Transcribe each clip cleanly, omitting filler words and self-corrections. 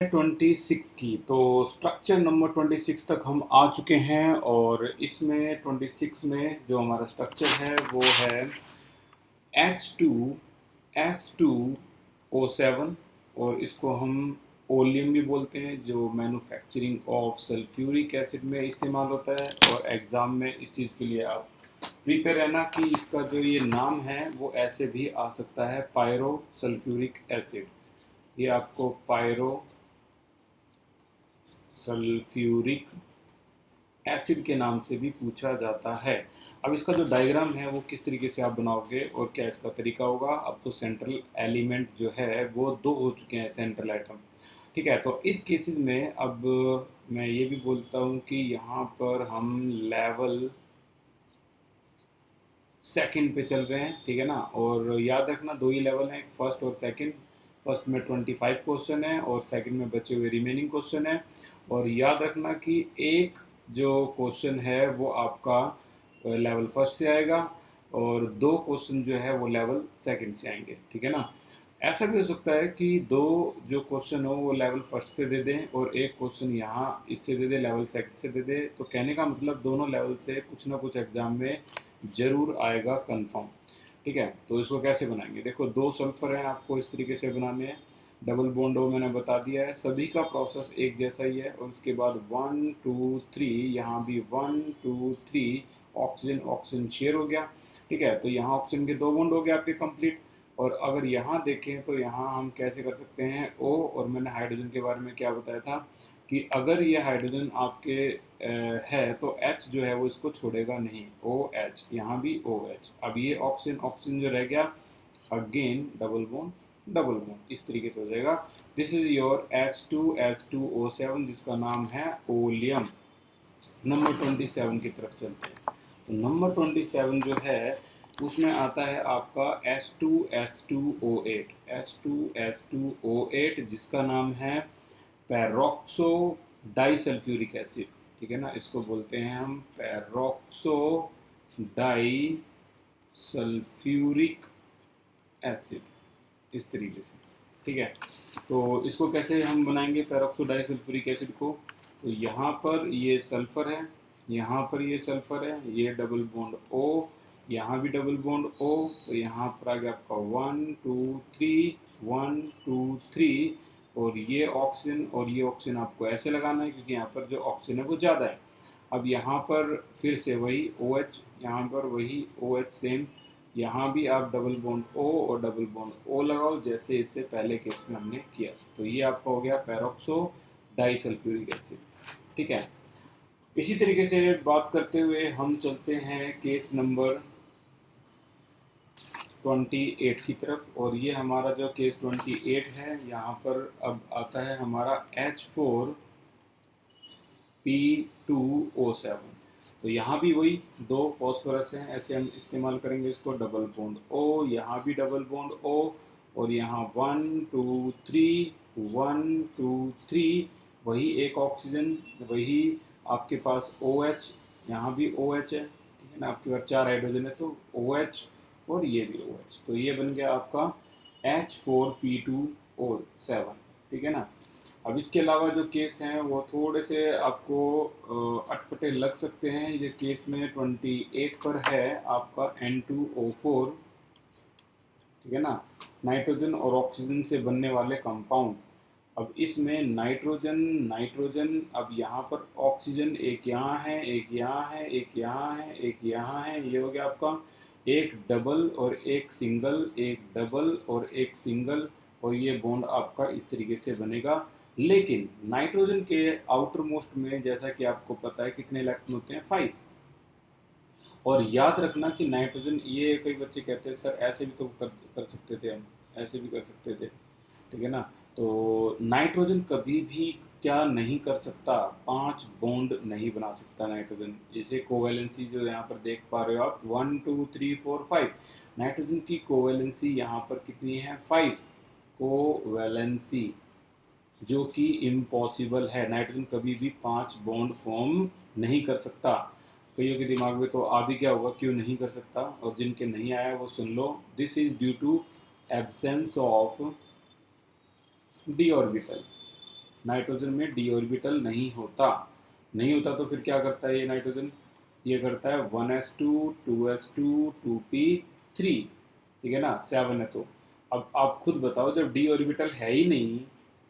26 की तो structure number 26 तक हम आ चुके हैं और इसमें 26 में जो हमारा स्ट्रक्चर है वो है H2S2O7 और इसको हम ओलियम भी बोलते हैं, जो मैन्युफैक्चरिंग ऑफ सल्फ्यूरिक एसिड में इस्तेमाल होता है। और एग्ज़ाम में इस चीज़ के लिए आप प्रिपेयर रहना कि इसका जो ये नाम है वो ऐसे भी आ सकता है, पायरो सल्फ्यूरिक एसिड। ये आपको पायरो सल्फ्यूरिक एसिड के नाम से भी पूछा जाता है। अब इसका जो डायग्राम है वो किस तरीके से आप बनाओगे और क्या इसका तरीका होगा। अब तो सेंट्रल एलिमेंट जो है वो दो हो चुके हैं, सेंट्रल आइटम। ठीक है, तो इस केसेस में अब मैं ये भी बोलता हूँ कि यहाँ पर हम लेवल सेकंड पे चल रहे हैं, ठीक है ना। और याद रखना दो ही लेवल हैं, फर्स्ट और सेकंड। फर्स्ट में 25 क्वेश्चन है और सेकंड में बचे हुए रिमेनिंग क्वेश्चन है। और याद रखना कि एक जो क्वेश्चन है वो आपका लेवल फर्स्ट से आएगा और दो क्वेश्चन जो है वो लेवल सेकंड से आएंगे, ठीक है ना। ऐसा भी हो सकता है कि दो जो क्वेश्चन हो वो लेवल फर्स्ट से दे दें और एक क्वेश्चन यहाँ इससे दे दे, लेवल सेकंड से दे दे। तो कहने का मतलब दोनों लेवल से कुछ ना कुछ एग्जाम में जरूर आएगा कंफर्म। ठीक है, तो इसको कैसे बनाएंगे, देखो दो सल्फर हैं, आपको इस तरीके से बनाने हैं। डबल बॉन्ड हो मैंने बता दिया है, सभी का प्रोसेस एक जैसा ही है। और उसके बाद 1 2 3, यहाँ भी 1 2 3 ऑक्सीजन ऑक्सीजन शेयर हो गया। ठीक है, तो यहाँ ऑक्सीजन के दो बॉन्ड हो गए आपके कंप्लीट। और अगर यहाँ देखें तो यहाँ हम कैसे कर सकते हैं ओ, और मैंने हाइड्रोजन के बारे में क्या बताया था कि अगर ये हाइड्रोजन आपके है तो H जो है वो इसको छोड़ेगा नहीं, OH, यहाँ भी OH। अब ये ऑक्सीजन ऑक्सीजन जो रह गया, अगेन डबल बॉन्ड इस तरीके से हो जाएगा। दिस इज योर H2S2O7 जिसका नाम है ओलियम। नंबर 27 की तरफ चलते हैं। तो नंबर 27 जो है उसमें आता है आपका H2S2O8 जिसका नाम है पैरोक्सो डाइसल्फ्यूरिक एसिड। ठीक है ना, इसको बोलते हैं हम पैरोक्सो डाई सल्फ्यूरिक एसिड, इस तरीके से। ठीक है, तो इसको कैसे हम बनाएंगे पैरोक्सो डाइसल्फ्यूरिक एसिड को। तो यहाँ पर ये सल्फर है, यहाँ पर ये सल्फर है, ये डबल बॉन्ड O, यहाँ भी डबल बॉन्ड O। तो यहाँ पर आ गया आपका 1 2 3 और ये ऑक्सीजन और ये ऑक्सीजन आपको ऐसे लगाना है क्योंकि यहाँ पर जो ऑक्सीजन है वो ज़्यादा है। अब यहाँ पर फिर से वही OH, यहाँ पर वही OH सेम, यहाँ भी आप डबल बॉन्ड O और डबल बॉन्ड O लगाओ जैसे इससे पहले केस में हमने किया। तो ये आपका हो गया पैरोक्सो डाइसल्फ्यूरिक एसिड। ठीक है, इसी तरीके से बात करते हुए हम चलते हैं केस नंबर 28 की तरफ। और ये हमारा जो केस 28 है, यहाँ पर अब आता है हमारा H4P2O7। तो यहाँ भी वही दो फॉस्फोरस हैं, ऐसे हम इस्तेमाल करेंगे इसको, डबल बॉन्ड O, यहाँ भी डबल बॉन्ड O। और यहाँ 1 2 3 वही एक ऑक्सीजन, वही आपके पास OH, यहाँ भी OH है। ठीक है ना, आपके पास चार हाइड्रोजन है तो OH और ये भी OH। तो ये बन गया आपका H4P2O7। ठीक है ना। अब इसके अलावा जो केस हैं वो थोड़े से आपको अटपटे लग सकते हैं। ये केस में 28 पर है आपका N2O4। ठीक है ना, नाइट्रोजन और ऑक्सीजन से बनने वाले कंपाउंड। अब इसमें नाइट्रोजन नाइट्रोजन, अब यहाँ पर ऑक्सीजन एक यहाँ है, एक यहाँ है, एक यहाँ है, एक यहाँ है, ये हो गया आपका एक डबल और एक सिंगल, एक डबल और एक सिंगल। और ये बॉन्ड आपका इस तरीके से बनेगा। लेकिन नाइट्रोजन के आउटर मोस्ट में जैसा कि आपको पता है कितने इलेक्ट्रॉन होते हैं, 5। और याद रखना कि नाइट्रोजन, ये कई बच्चे कहते हैं सर ऐसे भी तो कर सकते थे, हम ऐसे भी कर सकते थे। ठीक है ना, तो नाइट्रोजन कभी भी क्या नहीं कर सकता, 5 बॉन्ड नहीं बना सकता नाइट्रोजन। जैसे कोवेलेंसी जो यहाँ पर देख पा रहे हो आप, 1 2 3 4 5, नाइट्रोजन की कोवेलेंसी यहाँ पर कितनी है, 5 कोवेलेंसी, जो कि इम्पॉसिबल है। नाइट्रोजन कभी भी 5 बॉन्ड फॉर्म नहीं कर सकता। कईयों के दिमाग में तो आ भी क्या होगा, क्यों नहीं कर सकता, और जिनके नहीं आया वो सुन लो। This is due to absence of D orbital. Nitrogen में डी ऑर्बिटल नहीं होता तो फिर क्या करता है ये नाइट्रोजन, ये करता है 1s2 2s2 2p3, ठीक है ना, 7 है। तो अब आप खुद बताओ, जब डी ऑर्बिटल है ही नहीं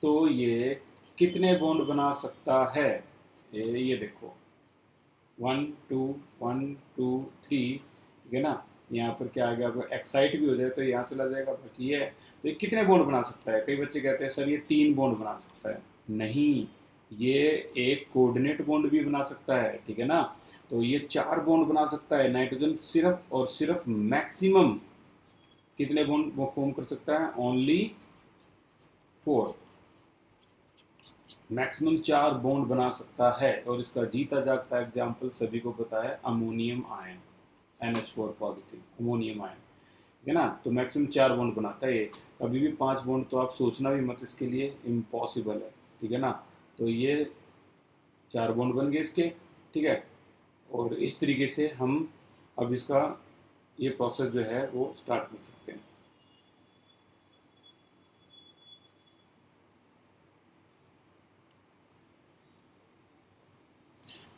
तो ये कितने बॉन्ड बना सकता है? ये देखो 1 2 1 2 3, ठीक है ना। यहाँ पर क्या आ गया, अगर एक्साइट भी हो जाए तो यहाँ चला जाएगा, बाकी ये है। तो ये कितने बॉन्ड बना सकता है? कई बच्चे कहते हैं सर ये 3 बॉन्ड बना सकता है। नहीं, ये एक कोऑर्डिनेट बॉन्ड भी बना सकता है, ठीक है ना। तो ये 4 बॉन्ड बना सकता है नाइट्रोजन, सिर्फ और सिर्फ मैक्सिमम कितने बॉन्ड वो फॉर्म कर सकता है? ओनली 4, मैक्सिमम 4 बॉन्ड बना सकता है। और इसका जीता जागता एग्जाम्पल सभी को पता है, ammonium ion, NH4 positive ammonium ion, ठीक है ना। तो मैक्सिमम 4 बॉन्ड बनाता है ये। कभी भी 5 बॉन्ड तो आप सोचना भी मत, इसके लिए इम्पॉसिबल है, ठीक है ना। तो ये 4 बॉन्ड बन गए इसके, ठीक है। और इस तरीके से हम अब इसका ये प्रोसेस जो है वो स्टार्ट कर सकते हैं।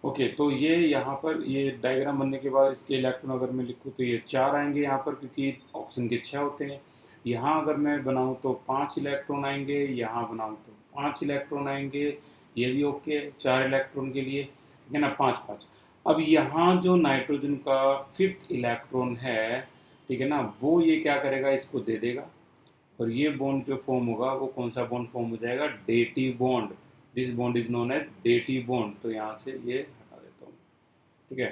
ओके, तो ये यहाँ पर ये डायग्राम बनने के बाद इसके इलेक्ट्रॉन अगर मैं लिखूँ तो ये 4 आएंगे यहाँ पर, क्योंकि ऑक्सीजन के 6 होते हैं। यहाँ अगर मैं बनाऊँ तो 5 इलेक्ट्रॉन आएंगे, यहाँ बनाऊँ तो 5 इलेक्ट्रॉन आएंगे, ये भी ओके, 4 इलेक्ट्रॉन के लिए, ठीक है ना, 5 5। अब यहाँ जो नाइट्रोजन का 5th इलेक्ट्रॉन है, ठीक है ना, वो ये क्या करेगा, इसको दे देगा। और ये बॉन्ड जो फॉर्म होगा वो कौन सा बॉन्ड फॉर्म हो जाएगा? Dative bond. This bond is known as dative bond. तो यहाँ से ये हटा देता हूँ, ठीक है।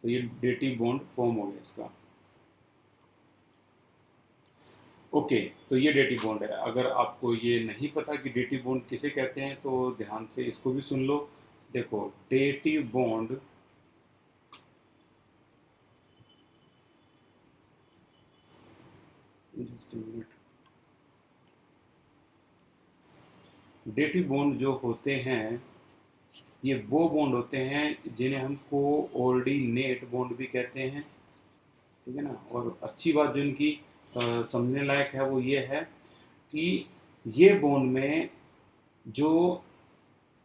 तो ये डेटिव बॉन्ड फॉर्म हो गया इसका। ओके, तो ये डेटिव बॉन्ड है। अगर आपको ये नहीं पता कि डेटिव बॉन्ड किसे कहते हैं तो ध्यान से इसको भी सुन लो। देखो dative bond, just minute, dative bond जो होते हैं ये वो बॉन्ड होते हैं जिन्हें हम कोऑर्डिनेट बॉन्ड भी कहते हैं, ठीक है ना। और अच्छी बात जो इनकी समझने लायक है वो ये है कि ये बॉन्ड में जो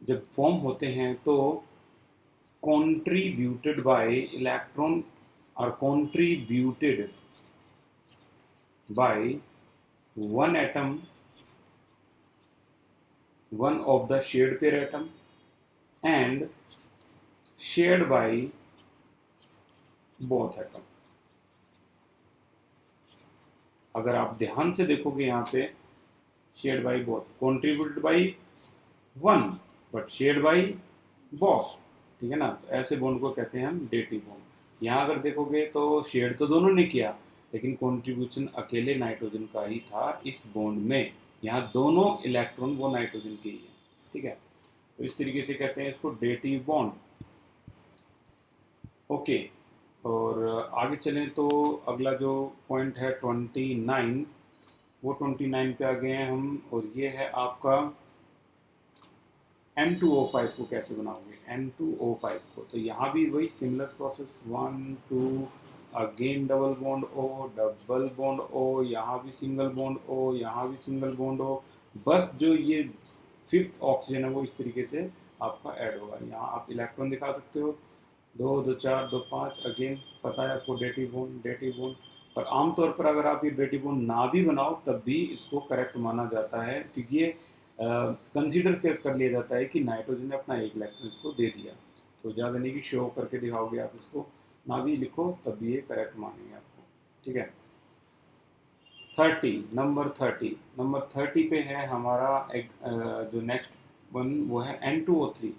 जब फॉर्म होते हैं तो contributed by electron are contributed by one atom, one of the shared pair atom, and shared by both atom. अगर आप ध्यान से देखोगे यहाँ पे shared by both, contributed by one but shared by both, ठीक है ना। तो ऐसे बॉन्ड को कहते हैं हम डेटिव बॉन्ड। यहाँ अगर देखोगे तो शेयर तो दोनों ने किया, लेकिन कॉन्ट्रीब्यूशन अकेले नाइट्रोजन का ही था इस बॉन्ड में। यहाँ दोनों इलेक्ट्रॉन वो नाइट्रोजन के ही है, ठीक है। तो इस तरीके से कहते हैं इसको डेटिव बॉन्ड। ओके, और आगे चलें तो अगला जो पॉइंट है 29, वो 29 पे आ गए हैं हम। और ये है आपका N2O5 को कैसे बनाओगे, N2O5 को। तो यहाँ भी वही similar process, 1 2, again double bond O, double bond O, यहाँ भी सिंगल बॉन्ड O, यहाँ भी सिंगल बॉन्ड O। बस जो ये 5th ऑक्सीजन है वो इस तरीके से आपका ऐड होगा। यहाँ आप इलेक्ट्रॉन दिखा सकते हो, 2 2 4 2 5, अगेन पता है आपको डेटिव बॉन्ड, डेटिव बॉन्ड। पर आमतौर पर अगर आप ये डेटिव बॉन्ड ना भी बनाओ तब भी इसको करेक्ट माना जाता है, क्योंकि ये कंसीडर कर लिया जाता है कि नाइट्रोजन ने अपना एक इलेक्ट्रॉन इसको दे दिया। तो ज़्यादा नहीं कि शो करके दिखाओगे आप इसको, ना भी लिखो तब भी ये करेक्ट मानेंगे आपको, ठीक है। 30, नंबर 30 पे है हमारा एक, जो नेक्स्ट वन वो है N2O3।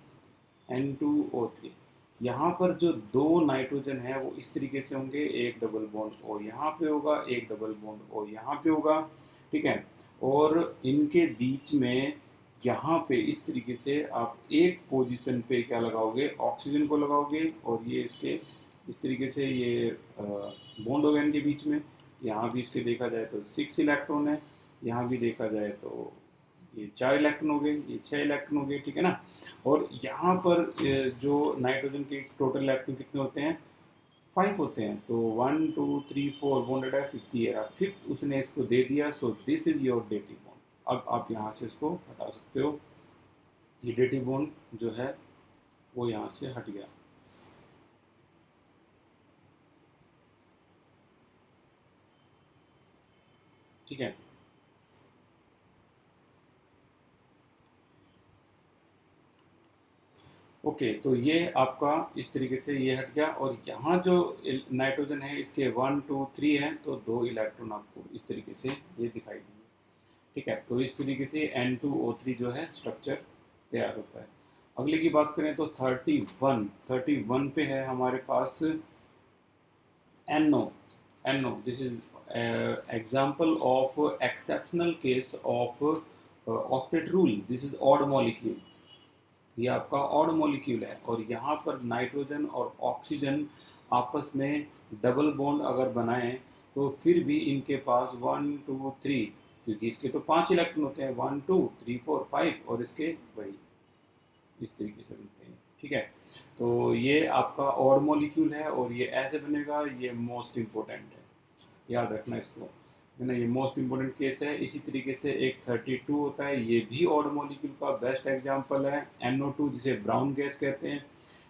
N2O3 यहाँ पर जो 2 नाइट्रोजन है वो इस तरीके से होंगे, एक डबल बॉन्ड O यहाँ पे होगा, एक डबल बॉन्ड O यहाँ पे होगा, ठीक है। और इनके बीच में यहाँ पे इस तरीके से आप एक पोजीशन पे क्या लगाओगे, ऑक्सीजन को लगाओगे। और ये इसके इस तरीके से ये बॉन्ड होगा इनके बीच में। यहाँ भी इसके देखा जाए तो 6 इलेक्ट्रॉन है, यहाँ भी देखा जाए तो ये 4 इलेक्ट्रॉन हो गए, ये 6 इलेक्ट्रॉन हो गए, ठीक है ना। और यहाँ पर जो नाइट्रोजन के टोटल इलेक्ट्रॉन कितने होते हैं, 5 होते हैं। तो 1 2 3 4 बॉन्डेड है, 50 है, 5th उसने इसको दे दिया। So this is your dative bond. अब आप यहाँ से इसको हटा सकते हो। ये डेटिव बॉन्ड जो है वो यहाँ से हट गया। ठीक है, ओके, तो ये आपका इस तरीके से ये हट गया। और यहाँ जो नाइट्रोजन है इसके 1 2 3 हैं, तो 2 इलेक्ट्रॉन आपको इस तरीके से ये दिखाई देंगे। ठीक है, तो इस तरीके से N2O3 जो है स्ट्रक्चर तैयार होता है। अगले की बात करें तो 31 पे है हमारे पास NO। This is example of exceptional case of octet rule. This is odd molecule। ये आपका ऑड मॉलिक्यूल है, और यहाँ पर नाइट्रोजन और ऑक्सीजन आपस में डबल बॉन्ड अगर बनाएं तो फिर भी इनके पास 1 2 3, क्योंकि इसके तो 5 इलेक्ट्रॉन होते हैं, 1 2 3 4 5, और इसके वही इस तरीके से बनते हैं। ठीक है, तो ये आपका ऑड मॉलिक्यूल है और ये ऐसे बनेगा। ये मोस्ट इम्पोर्टेंट है, याद रखना इसको, है ना, ये मोस्ट इम्पोर्टेंट केस है। इसी तरीके से एक 32 होता है, ये भी ऑड मॉलिक्यूल का बेस्ट एग्जांपल है, NO2 जिसे ब्राउन गैस कहते हैं।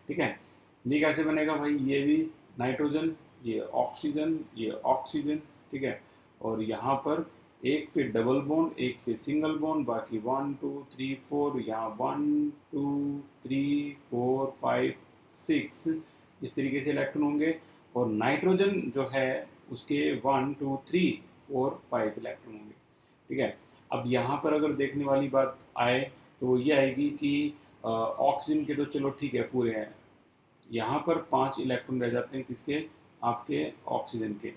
ठीक है, ये कैसे बनेगा भाई, ये भी नाइट्रोजन, ये ऑक्सीजन, ये ऑक्सीजन। ठीक है, और यहाँ पर एक पे डबल बॉन्ड, एक पे सिंगल बॉन्ड, बाकी 1 2 3 4, यहाँ 1 2 3 4 5 6 इस तरीके से इलेक्ट्रॉन होंगे। और नाइट्रोजन जो है उसके 1 2 3 4 5 इलेक्ट्रॉन होंगे। ठीक है, अब यहाँ पर अगर देखने वाली बात आए तो ये आएगी कि ऑक्सीजन के तो चलो ठीक है पूरे हैं, यहाँ पर 5 इलेक्ट्रॉन रह जाते हैं किसके, आपके ऑक्सीजन के।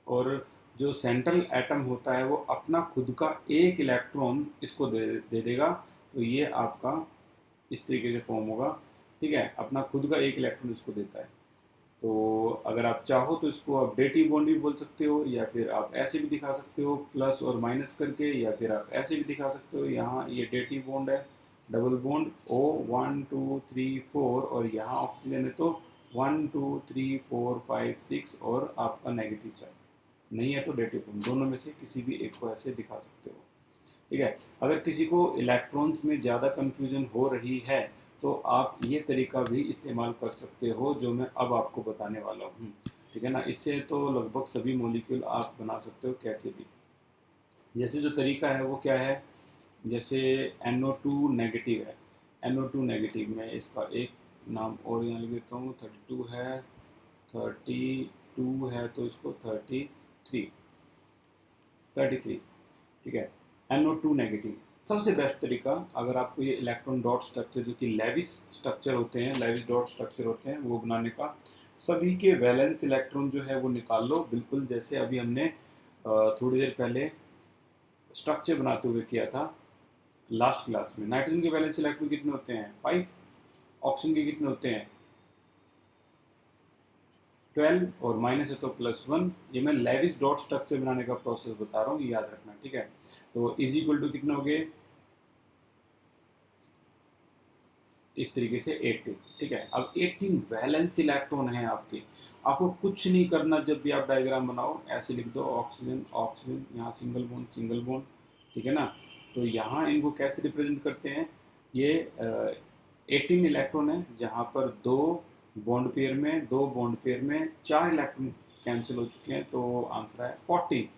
और जो सेंट्रल एटम होता है वो अपना खुद का 1 इलेक्ट्रॉन इसको दे देगा, तो ये आपका इस तरीके से फॉर्म होगा। ठीक है, अपना खुद का 1 इलेक्ट्रॉन इसको देता है। तो अगर आप चाहो तो इसको आप डेटिव बॉन्ड भी बोल सकते हो, या फिर आप ऐसे भी दिखा सकते हो प्लस और माइनस करके, या फिर आप ऐसे भी दिखा सकते हो। यहाँ ये डेटिव बॉन्ड है, डबल बॉन्ड O 1 2 3 4, और यहाँ ऑक्सीजन है तो 1 2 3 4 5 6, और आपका नेगेटिव चार्ज नहीं है तो डेटिव बॉन्ड, दोनों में से किसी भी एक को ऐसे दिखा सकते हो। ठीक है, अगर किसी को इलेक्ट्रॉन्स में ज़्यादा कन्फ्यूजन हो रही है तो आप ये तरीका भी इस्तेमाल कर सकते हो जो मैं अब आपको बताने वाला हूँ। ठीक है ना, इससे तो लगभग सभी मॉलिक्यूल आप बना सकते हो कैसे भी। जैसे जो तरीका है वो क्या है, जैसे NO2 नेगेटिव है, NO2 नेगेटिव में इसका एक नाम और यहाँ लिख देता हूँ, 32 है, 32 है तो इसको 33। ठीक है, NO2 नेगेटिव सबसे बेस्ट तरीका, अगर आपको ये इलेक्ट्रॉन डॉट स्ट्रक्चर जो कि लेविस स्ट्रक्चर होते हैं, लेविस डॉट स्ट्रक्चर होते हैं, वो बनाने का, सभी के वैलेंस इलेक्ट्रॉन जो है वो निकाल लो, बिल्कुल जैसे अभी हमने थोड़ी देर पहले स्ट्रक्चर बनाते हुए किया था लास्ट क्लास में। नाइट्रोजन के वैलेंस इलेक्ट्रॉन कितने होते हैं, 5। ऑक्सीजन के कितने होते हैं, 12, और माइनस है तो +1। ये मैं लेविस डॉट स्ट्रक्चर बनाने का प्रोसेस बता रहा हूँ, ये याद रखना। ठीक है, तो इज इक्वल टू कितने हो गए, इस तरीके से 18। ठीक है, अब 18 वैलेंस इलेक्ट्रॉन है आपके, आपको कुछ नहीं करना। जब भी आप डायग्राम बनाओ ऐसे लिख दो, ऑक्सीजन ऑक्सीजन, यहाँ सिंगल बॉन्ड सिंगल बॉन्ड। ठीक है ना, तो यहाँ इनको कैसे रिप्रेजेंट करते हैं, ये 18 इलेक्ट्रॉन है, जहाँ पर दो बॉन्ड पेयर में 4 इलेक्ट्रॉन कैंसिल हो चुके हैं, तो आंसर है 14।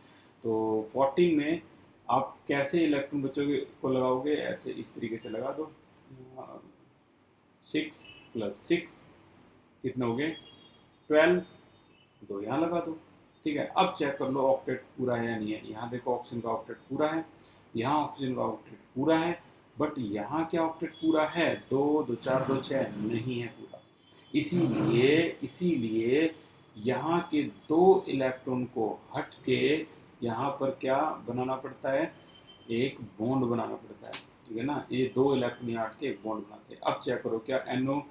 तो 14 में आप कैसे इलेक्ट्रॉन बच्चों को लगाओगे, ऐसे इस तरीके से लगा दो, 6 + 6 कितने हो गए, 12, दो यहाँ लगा दो। ठीक है, अब चेक कर लो ऑक्टेट पूरा है या नहीं है। यहाँ देखो ऑक्सीजन का ऑक्टेट पूरा है, यहाँ ऑक्सीजन का ऑक्टेट पूरा है, बट यहाँ क्या ऑक्टेट पूरा है, 2 2 4 2 6 नहीं है पूरा। इसीलिए यहाँ के 2 इलेक्ट्रॉन को हट के यहाँ पर क्या बनाना पड़ता है, एक बॉन्ड बनाना पड़ता है। ठीक है ना, ये 2 इलेक्ट्रॉन यहाँ हट के एक बॉन्ड बनाते हैं। अब चेक करो क्या NO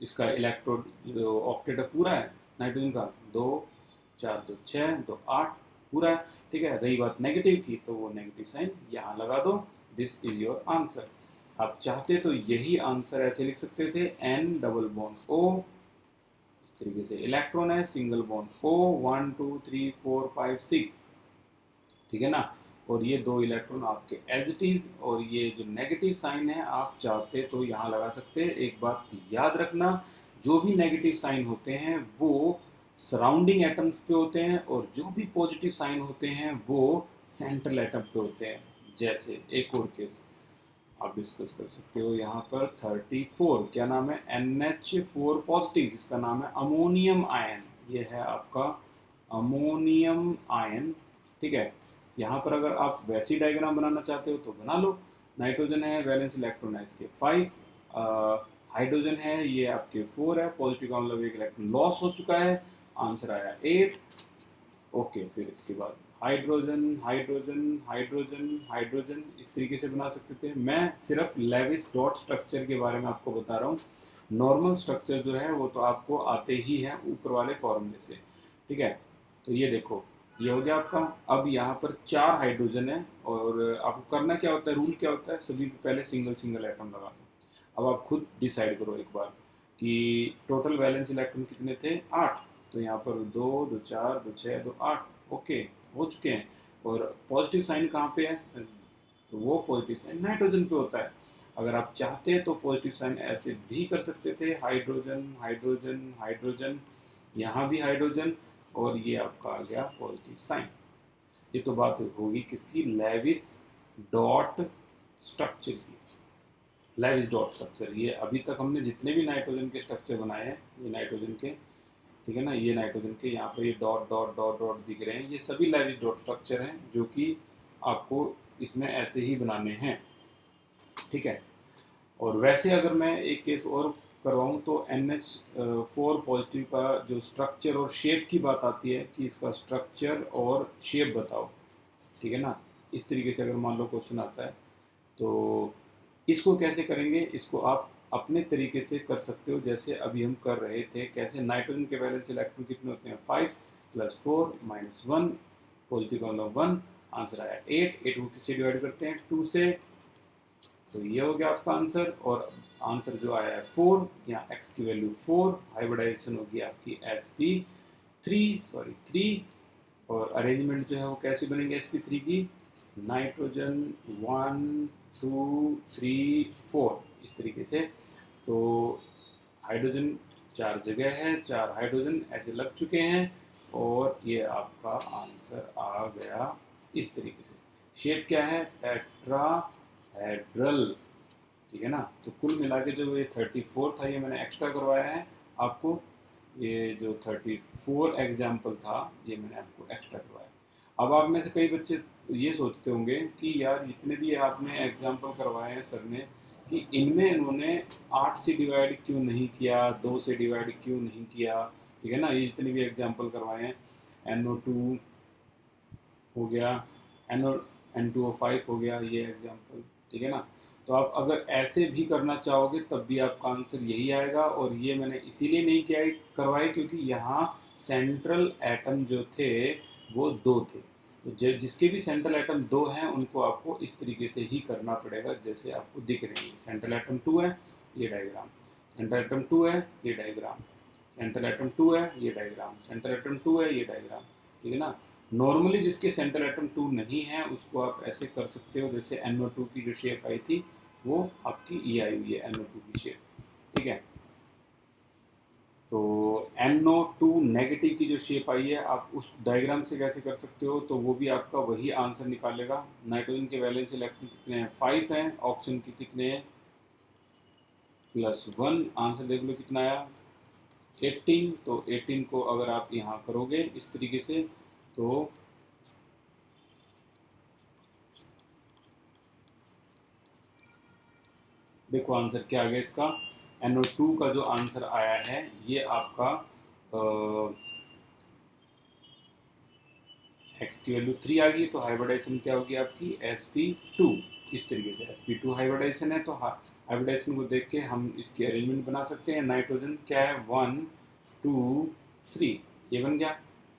इसका इलेक्ट्रोड जो ऑक्टेट पूरा है नाइट्रोजन का, 2 4 2 6 2 8 पूरा है। ठीक है, रही बात नेगेटिव की, तो वो नेगेटिव साइन यहाँ लगा दो, दिस इज योर आंसर। आप चाहते तो यही आंसर ऐसे लिख सकते थे, N डबल बॉन्ड O, इस तरीके से इलेक्ट्रॉन है, सिंगल बॉन्ड O 1 2 3 4 5 6। ठीक है ना, और ये 2 इलेक्ट्रॉन आपके एज इट इज, और ये जो नेगेटिव साइन है आप चाहते तो यहाँ लगा सकते हैं। एक बात याद रखना, जो भी नेगेटिव साइन होते हैं वो सराउंडिंग एटम्स पे होते हैं, और जो भी पॉजिटिव साइन होते हैं वो सेंट्रल एटम पे होते हैं। जैसे एक और केस आप डिस्कस कर सकते हो यहाँ पर 34, क्या नाम है, NH4 पॉजिटिव, जिसका नाम है अमोनियम आयन। ये है आपका अमोनियम आयन, ठीक है। यहाँ पर अगर आप वैसी डायग्राम बनाना चाहते हो तो बना लो। नाइट्रोजन है, वैलेंस इलेक्ट्रॉन है इसके 5, हाइड्रोजन है ये आपके 4 है, पॉजिटिव का मतलब एक इलेक्ट्रॉन लॉस हो चुका है, आंसर आया 8। ओके, फिर इसके बाद हाइड्रोजन हाइड्रोजन हाइड्रोजन हाइड्रोजन, इस तरीके से बना सकते थे। मैं सिर्फ लेविस डॉट स्ट्रक्चर के बारे में आपको बता रहा हूँ। नॉर्मल स्ट्रक्चर जो है वो तो आपको आते ही है ऊपर वाले फॉर्मूले से, ठीक है। तो ये देखो, ये हो गया आपका। अब यहाँ पर 4 हाइड्रोजन है, और आपको करना क्या होता है, रूल क्या होता है, सभी को पहले सिंगल सिंगल एटम लगा दो। अब आप खुद डिसाइड करो एक बार कि टोटल वैलेंस इलेक्ट्रॉन कितने थे, 8। तो यहाँ पर 2 2 4 2 6 2 8, ओके, हो चुके हैं। और पॉजिटिव साइन कहाँ पे है, तो वो पॉजिटिव साइन नाइट्रोजन पे होता है। अगर आप चाहते हैं तो पॉजिटिव साइन ऐसे भी कर सकते थे, हाइड्रोजन हाइड्रोजन हाइड्रोजन, यहाँ भी हाइड्रोजन, और ये आपका आ गया पॉजिटिव साइन। ये तो बात होगी किसकी, लेविस डॉट स्ट्रक्चर की। लेविस डॉट स्ट्रक्चर, ये अभी तक हमने जितने भी नाइट्रोजन के स्ट्रक्चर बनाए हैं, ये नाइट्रोजन के, ठीक है ना, ये नाइट्रोजन के यहाँ पर ये डॉट डॉट डॉट डॉट दिख रहे हैं, ये सभी लेविस डॉट स्ट्रक्चर हैं जो कि आपको इसमें ऐसे ही बनाने हैं, ठीक है। और वैसे अगर मैं एक केस और करवाऊँ तो NH4 पॉजिटिव का जो स्ट्रक्चर और शेप की बात आती है कि इसका स्ट्रक्चर और शेप बताओ, ठीक है ना। इस तरीके से अगर मान लो क्वेश्चन आता है तो इसको कैसे करेंगे, इसको आप अपने तरीके से कर सकते हो, जैसे अभी हम कर रहे थे। कैसे, नाइट्रोजन के वैलेंस इलेक्ट्रॉन कितने होते हैं, 5 + 4 - 1, पॉजिटिव का मतलब 1, आंसर आया 8। 8 को किससे डिवाइड करते हैं, 2 से, तो ये हो गया आपका आंसर। और आंसर जो आया है 4, यहाँ x की वैल्यू 4, हाइब्रिडाइजेशन होगी आपकी sp3, और अरेंजमेंट जो है वो कैसे बनेंगे sp3 की, नाइट्रोजन 1 2 3 4, इस तरीके से। तो हाइड्रोजन 4 जगह है, 4 हाइड्रोजन ऐसे लग चुके हैं, और ये आपका आंसर आ गया इस तरीके से। शेप क्या है, टेट्राहेड्रल, ठीक है ना। तो कुल मिला के जो ये 34 था, ये मैंने एक्स्ट्रा करवाया है आपको। ये जो 34 एग्जाम्पल था ये मैंने आपको एक्स्ट्रा करवाया। अब आप में से कई बच्चे ये सोचते होंगे कि यार जितने भी आपने एग्जाम्पल करवाए हैं सर ने, कि इनमें इन्होंने 8 से डिवाइड क्यों नहीं किया, 2 से डिवाइड क्यों नहीं किया, ठीक है ना। ये जितने भी एग्जाम्पल करवाए हैं, NO2 हो गया, N2O5 हो गया, ये एग्जाम्पल, ठीक है ना। तो आप अगर ऐसे भी करना चाहोगे तब भी आपका आंसर यही आएगा। और ये मैंने इसीलिए नहीं किया करवाए क्योंकि यहाँ सेंट्रल एटम जो थे वो 2 थे। तो जिसके भी सेंट्रल एटम 2 हैं उनको आपको इस तरीके से ही करना पड़ेगा जैसे आपको दिख रहे हैं। सेंट्रल एटम 2 है, ये डायग्राम, सेंट्रल एटम 2 है, ये डायग्राम, सेंट्रल एटम 2 है, ये डायग्राम, सेंट्रल एटम 2 है, ये डायग्राम, ठीक है ना। नॉर्मली जिसके सेंट्रल एटम 2 नहीं है उसको आप ऐसे कर सकते हो, जैसे NO2 की जो शेप आई थी वो आपकी ये आई हुई है, NO2 की शेप, ठीक है। तो NO2 नेगेटिव की जो शेप आई है आप उस डायग्राम से कैसे कर सकते हो, तो वो भी आपका वही आंसर निकालेगा। नाइट्रोजन के वैलेंस इलेक्ट्रॉन कितने हैं, 5 हैं, ऑक्सीजन के कितने हैं, +1, आंसर देख लो कितना आया, 18। तो 18 को अगर आप यहाँ करोगे इस तरीके से तो देखो आंसर क्या आ गया इसका। NO2 का जो आंसर आया है ये आपका x की वैल्यू 3 आ गई, तो हाइब्रिडाइजेशन क्या होगी आपकी, sp2। इस तरीके से sp2 हाइब्रिडाइजेशन है, तो हाइब्रिडाइजेशन को देख के हम इसकी अरेंजमेंट बना सकते हैं। नाइट्रोजन क्या है, 1 2 3, ये बन गया,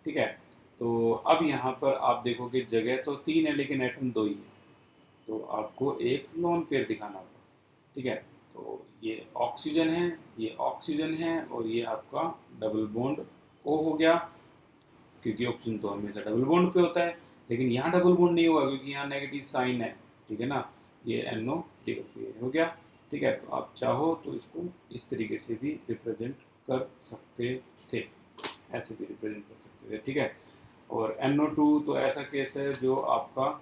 ठीक है। तो अब यहाँ पर आप देखोगे जगह तो 3 है लेकिन एटम 2 ही है, तो आपको एक लोन पेयर दिखाना होगा, ठीक है। तो ये ऑक्सीजन है, ये ऑक्सीजन है, और ये आपका डबल बॉन्ड O हो गया, क्योंकि ऑक्सीजन तो हमेशा डबल बॉन्ड पे होता है। लेकिन यहाँ डबल बॉन्ड नहीं हुआ क्योंकि यहाँ नेगेटिव साइन है, ठीक है ना, ये NO हो गया। ठीक है, तो आप चाहो तो इसको इस तरीके से भी रिप्रेजेंट कर सकते थे, ऐसे भी रिप्रेजेंट कर सकते थे, ठीक है। और NO2 तो ऐसा केस है जो आपका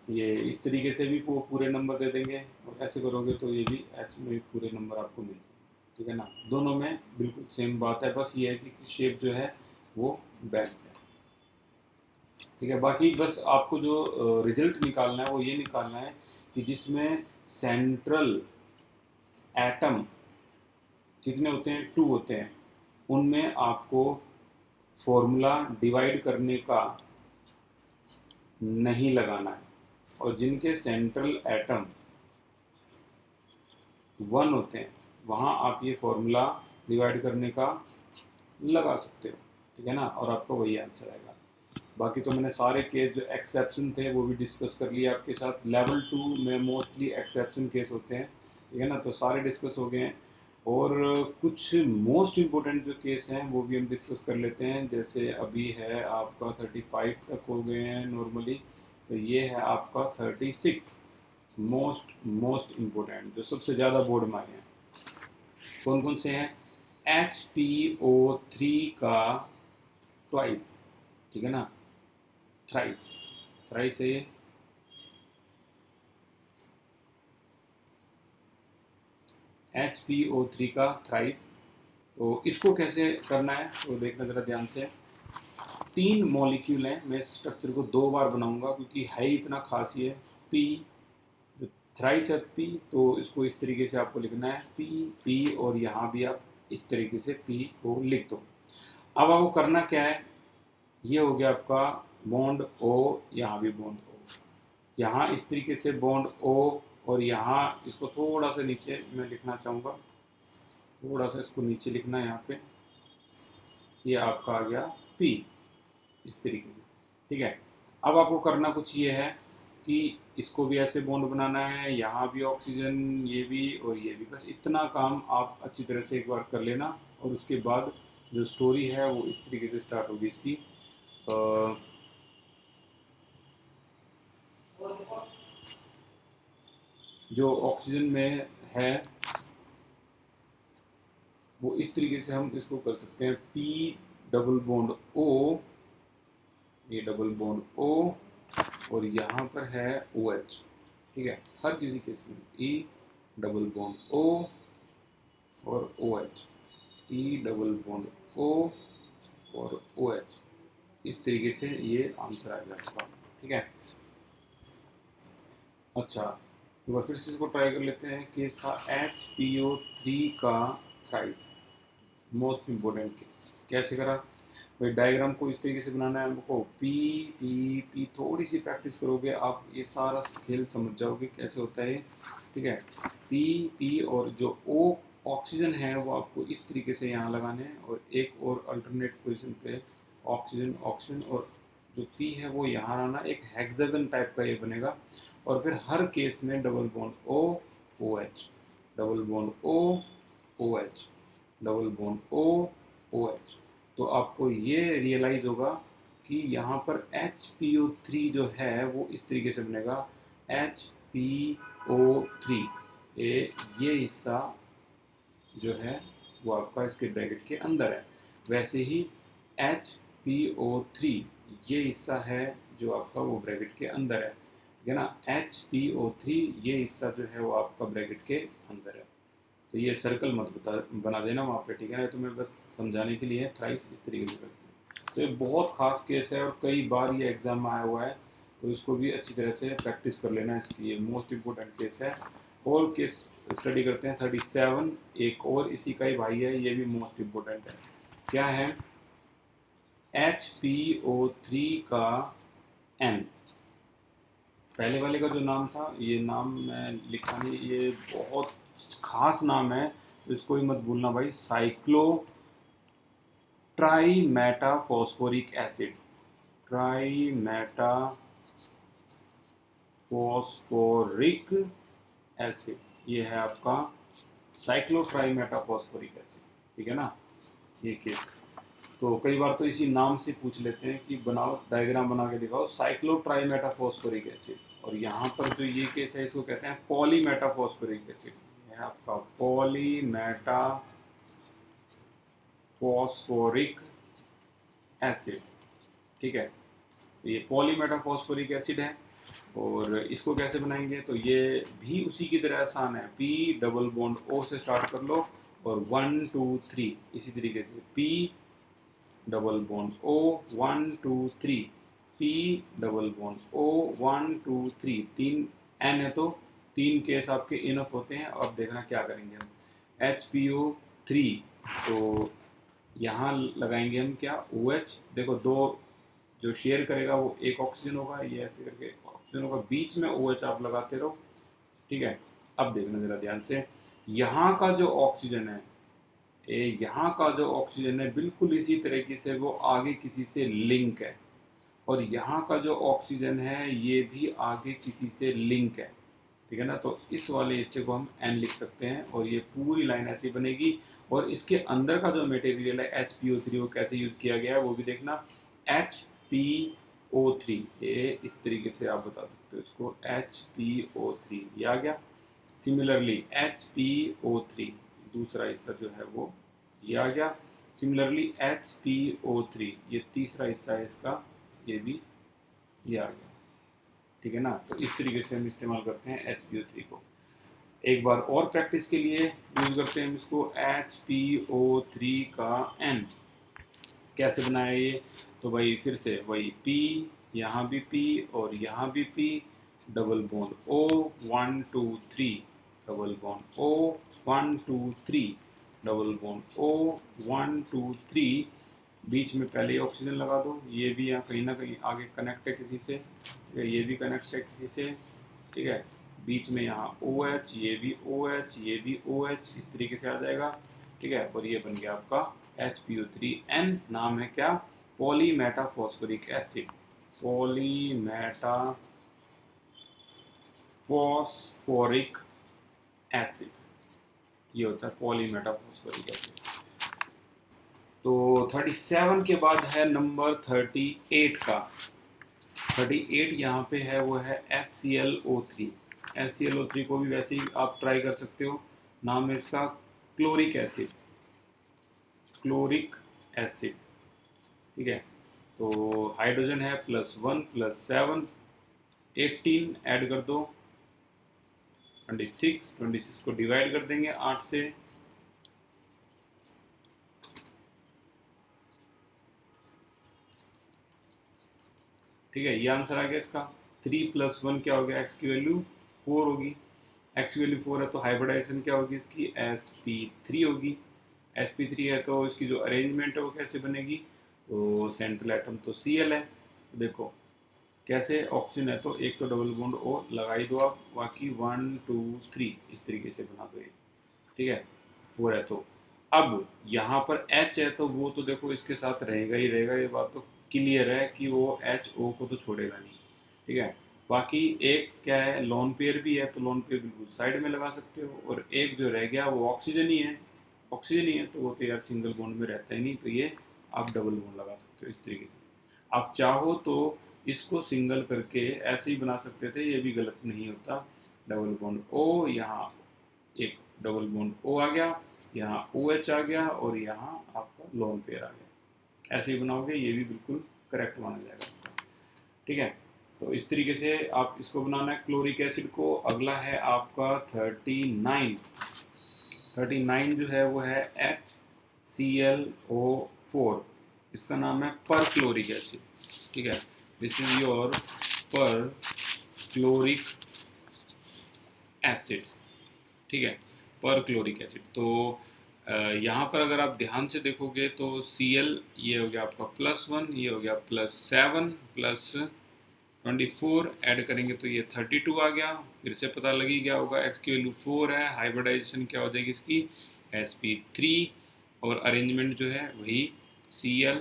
ये इस तरीके से भी पूरे नंबर दे देंगे, और ऐसे करोगे तो ये भी ऐसे में भी पूरे नंबर आपको मिल जाएंगे, ठीक है ना। दोनों में बिल्कुल सेम बात है, बस ये है कि शेप जो है वो बेस्ट है, ठीक है। बाकी बस आपको जो रिजल्ट निकालना है वो ये निकालना है कि जिसमें सेंट्रल एटम कितने होते हैं, 2 होते हैं, उनमें आपको फॉर्मूला डिवाइड करने का नहीं लगाना है, और जिनके सेंट्रल एटम 1 होते हैं वहाँ आप ये फॉर्मूला डिवाइड करने का लगा सकते हो, ठीक है ना, और आपका वही आंसर आएगा। बाकी तो मैंने सारे केस जो एक्सेप्शन थे वो भी डिस्कस कर लिए आपके साथ। लेवल 2 में मोस्टली एक्सेप्शन केस होते हैं, ठीक है ना, तो सारे डिस्कस हो गए हैं। और कुछ मोस्ट इम्पोर्टेंट जो केस हैं वो भी हम डिस्कस कर लेते हैं। जैसे अभी है आपका 35 तक हो गए हैं नॉर्मली, तो ये है आपका 36 मोस्ट इम्पोर्टेंट जो सबसे ज़्यादा बोर्ड में आए हैं। कौन कौन से हैं? HPO3 का ट्वाइस, ठीक है ना, थ्राइस, थ्राइस है ये। HPO3 का थ्राइस, तो इसको कैसे करना है तो देखना ज़रा ध्यान से। 3 मॉलिक्यूल हैं, मैं स्ट्रक्चर को 2 बार बनाऊंगा क्योंकि है ही इतना खास ये पी, थ्राइस है पी, तो इसको इस तरीके से आपको लिखना है पी पी, और यहाँ भी आप इस तरीके से पी को लिख दो। अब आपको करना क्या है, ये हो गया आपका बॉन्ड O, यहाँ भी बॉन्ड O, यहाँ इस तरीके से बॉन्ड O, और यहाँ इसको थोड़ा सा नीचे मैं लिखना चाहूँगा, थोड़ा सा इसको नीचे लिखना है यहाँ पे, ये आपका आ गया P इस तरीके से, ठीक है। अब आपको करना कुछ ये है कि इसको भी ऐसे बॉन्ड बनाना है, यहाँ भी ऑक्सीजन, ये भी और ये भी, बस इतना काम आप अच्छी तरह से एक बार कर लेना, और उसके बाद जो स्टोरी है वो इस तरीके से स्टार्ट होगी इसकी। जो ऑक्सीजन में है वो इस तरीके से हम इसको कर सकते हैं, P डबल बॉन्ड O, ये डबल बॉन्ड O, और यहाँ पर है OH, ठीक है, हर किसी केस में E डबल बॉन्ड O और OH, E double bond O और OH, इस तरीके से ये आंसर आ गया इसका, ठीक है। अच्छा, एक बार फिर से इसको ट्राई कर लेते हैं। केस था HPO3 का थ्राइस, मोस्ट इम्पोर्टेंट केस। कैसे करा भाई, डायग्राम को इस तरीके से बनाना है हमको, पी पी पी, थोड़ी सी प्रैक्टिस करोगे आप ये सारा खेल समझ जाओगे कैसे होता है, ठीक है। पी पी, और जो O ऑक्सीजन है वो आपको इस तरीके से यहाँ लगाने हैं, और एक और अल्टरनेट पोजीशन पे ऑक्सीजन ऑक्सीजन, और जो पी है वो यहाँ आना, एक हेक्सागन टाइप का ये बनेगा। और फिर हर केस में double bond O OH, double bond O OH, double bond O OH, तो आपको ये रियलाइज होगा कि यहाँ पर HPO3 जो है वो इस तरीके से बनेगा, HPO3, ये हिस्सा जो है वो आपका इसके ब्रैकेट के अंदर है। वैसे ही HPO3 ये हिस्सा है जो आपका वो ब्रैकेट के अंदर है ना। HPO3 ये हिस्सा जो है वो आपका ब्रैकेट के अंदर है। तो ये सर्कल मत बना देना वहाँ पे, ठीक है ना, तो मैं बस समझाने के लिए थ्राइस इस तरीके से करते हैं। तो ये बहुत खास केस है और कई बार ये एग्जाम में आया हुआ है, तो इसको भी अच्छी तरह से प्रैक्टिस कर लेना, इसकी ये मोस्ट इम्पोर्टेंट केस है। और केस स्टडी करते हैं 37, एक और इसी का ही भाई है, ये भी मोस्ट इम्पोर्टेंट है। क्या है? HPO3 का N, पहले वाले का जो नाम था, ये नाम मैं लिखा नहीं, ये बहुत खास नाम है, तो इसको ही मत भूलना भाई, cyclo trimeta phosphoric acid, trimeta phosphoric acid, ये है आपका साइक्लो ट्राईमेटा फॉस्फोरिक एसिड, ठीक है ना, ये केस। तो कई बार तो इसी नाम से पूछ लेते हैं कि बनाओ, डायग्राम बना के दिखाओ साइक्लोट्राइमेटाफॉस्फोरिक एसिड। और यहाँ पर जो ये केस है इसको कहते हैं पॉलीमेटाफॉस्फोरिक एसिड। ये है आपका पॉलीमेटाफॉस्फोरिक एसिड। ठीक है, तो ये पॉलीमेटाफॉस्फोरिक एसिड है। और इसको कैसे बनाएंगे, तो ये भी उसी की तरह आसान है। पी डबल बॉन्ड ओ से स्टार्ट कर लो और 1 2 3 इसी तरीके से P double bond O 1 2 3, P double bond O 1 2 3, 3 N है तो 3 केस आपके इनफ होते हैं। अब देखना क्या करेंगे हम, HPO3, तो यहाँ लगाएंगे हम क्या, OH। देखो दो जो शेयर करेगा वो एक ऑक्सीजन होगा, ये ऐसे करके ऑक्सीजन होगा, बीच में OH आप लगाते रहो। ठीक है, अब देखना जरा ध्यान से, यहाँ का जो ऑक्सीजन है, यहाँ का जो ऑक्सीजन है बिल्कुल इसी तरीके से वो आगे किसी से लिंक है, और यहाँ का जो ऑक्सीजन है ये भी आगे किसी से लिंक है। ठीक है ना, तो इस वाले हिस्से को हम N लिख सकते हैं और ये पूरी लाइन ऐसी बनेगी। और इसके अंदर का जो मटेरियल है HPO3 वो कैसे यूज किया गया है वो भी देखना, HPO3, ये इस तरीके से आप बता सकते हो इसको, HPO3 ये आ गया। सिमिलरली HPO3 दूसरा हिस्सा जो है वो ये आ गया। सिमिलरली HPO3 ये तीसरा हिस्सा है इसका, ये भी ये आ गया। ठीक है ना, तो इस तरीके से हम इस्तेमाल करते हैं HPO3 को। एक बार और प्रैक्टिस के लिए यूज करते हैं हम इसको, HPO3 का N कैसे बनाया ये, तो भाई फिर से वही P, यहाँ भी P और यहाँ भी P, double bond O 1 2 3, double bond O 1 2 3, double bond O 1 2 3, बीच में पहले ही ऑक्सीजन लगा दो। ये भी यहाँ कहीं ना कहीं आगे कनेक्ट है किसी से, ठीक है, ये भी कनेक्ट है किसी से। ठीक है, बीच में यहाँ OH, ये भी OH, ये भी OH, इस तरीके से आ जाएगा। ठीक है, और ये बन गया आपका HPO3N, नाम है क्या, पॉलीमेटाफॉस्फोरिक एसिड, पॉलीमेटाफॉस्फोरिक एसिड, ये होता है पॉलीमेटाफॉस्फोरिक एसिड। तो 37 के बाद है नंबर 38 का। 38 यहाँ पे है वो है HClO3। HClO3 को भी वैसे ही आप ट्राई कर सकते हो, नाम है इसका क्लोरिक एसिड, क्लोरिक एसिड। ठीक है, तो हाइड्रोजन है +1 +7, 18 ऐड कर दो, 26, 26 को डिवाइड कर देंगे 8 से, ठीक है, ये आंसर आ गया इसका। 3 + 1 क्या हो गया, x की वैल्यू 4 होगी, x की वैल्यू 4 है तो हाइब्रिडाइजेशन क्या होगी इसकी, sp3 होगी। sp3 है तो इसकी जो अरेंजमेंट है वो कैसे बनेगी, तो सेंट्रल एटम तो Cl है। तो देखो कैसे, ऑक्सीजन है तो एक तो डबल बॉन्ड O लगा ही दो आप, बाकी 1 2 3 इस तरीके से बना दो ये। ठीक है, 4 है तो अब यहाँ पर H है तो वो तो देखो इसके साथ रहेगा ही रहेगा, ये बात तो क्लियर है कि वो HO को तो छोड़ेगा नहीं। ठीक है, बाकी एक क्या है, लोन पेयर भी है, तो लोन पेयर बिल्कुल साइड में लगा सकते हो। और एक जो रह गया वो ऑक्सीजन ही है, ऑक्सीजन ही है तो वो तो यार सिंगल बॉन्ड में रहता ही नहीं, तो ये आप डबल बॉन्ड लगा सकते हो इस तरीके से। आप चाहो तो इसको सिंगल करके ऐसे ही बना सकते थे, ये भी गलत नहीं होता। डबल बॉन्ड O, यहाँ एक डबल बॉन्ड O आ गया, यहाँ OH आ गया और यहाँ आपका लोन पेयर आ गया। ऐसे ही बनाओगे ये भी बिल्कुल करेक्ट माना जाएगा। ठीक है, तो इस तरीके से आप इसको बनाना है क्लोरिक एसिड को। अगला है आपका 39। 39 जो है वो है HClO4, इसका नाम है पर क्लोरिक एसिड। ठीक है, this is your perchloric acid. ठीक है, पर क्लोरिक एसिड। तो यहाँ पर अगर आप ध्यान से देखोगे तो Cl ये हो गया आपका +1, ये हो गया +7 +24 ऐड करेंगे तो ये 32 आ गया। फिर से पता लगी गया होगा, x की वैल्यू 4 है, हाइब्रिडाइजेशन क्या हो जाएगी इसकी, sp3, और अरेंजमेंट जो है वही Cl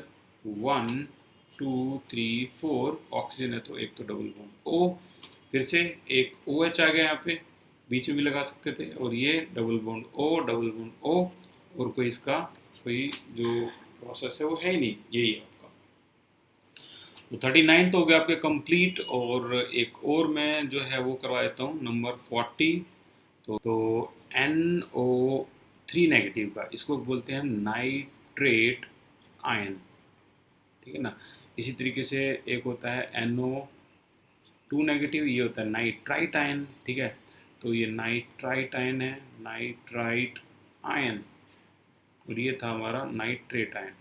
1 2 3 4, ऑक्सीजन है तो एक तो डबल बॉन्ड O, फिर से एक OH आ गया यहाँ पे, बीच में भी लगा सकते थे, और ये double bond O, double bond O, और कोई इसका कोई जो प्रोसेस है वो है ही नहीं, यही है आपका। तो 39 तो हो गया आपके कंप्लीट, और एक और मैं जो है वो करवा देता हूँ नंबर 40। तो NO3 नेगेटिव का, इसको बोलते हैं नाइट्रेट आयन, ठीक है ना। इसी तरीके से एक होता है NO2 नेगेटिव, ये होता है नाइट्राइट आयन, ठीक है। तो ये नाइट्राइट आयन है, नाइट्राइट आयन, और ये था हमारा नाइट्रेट आयन।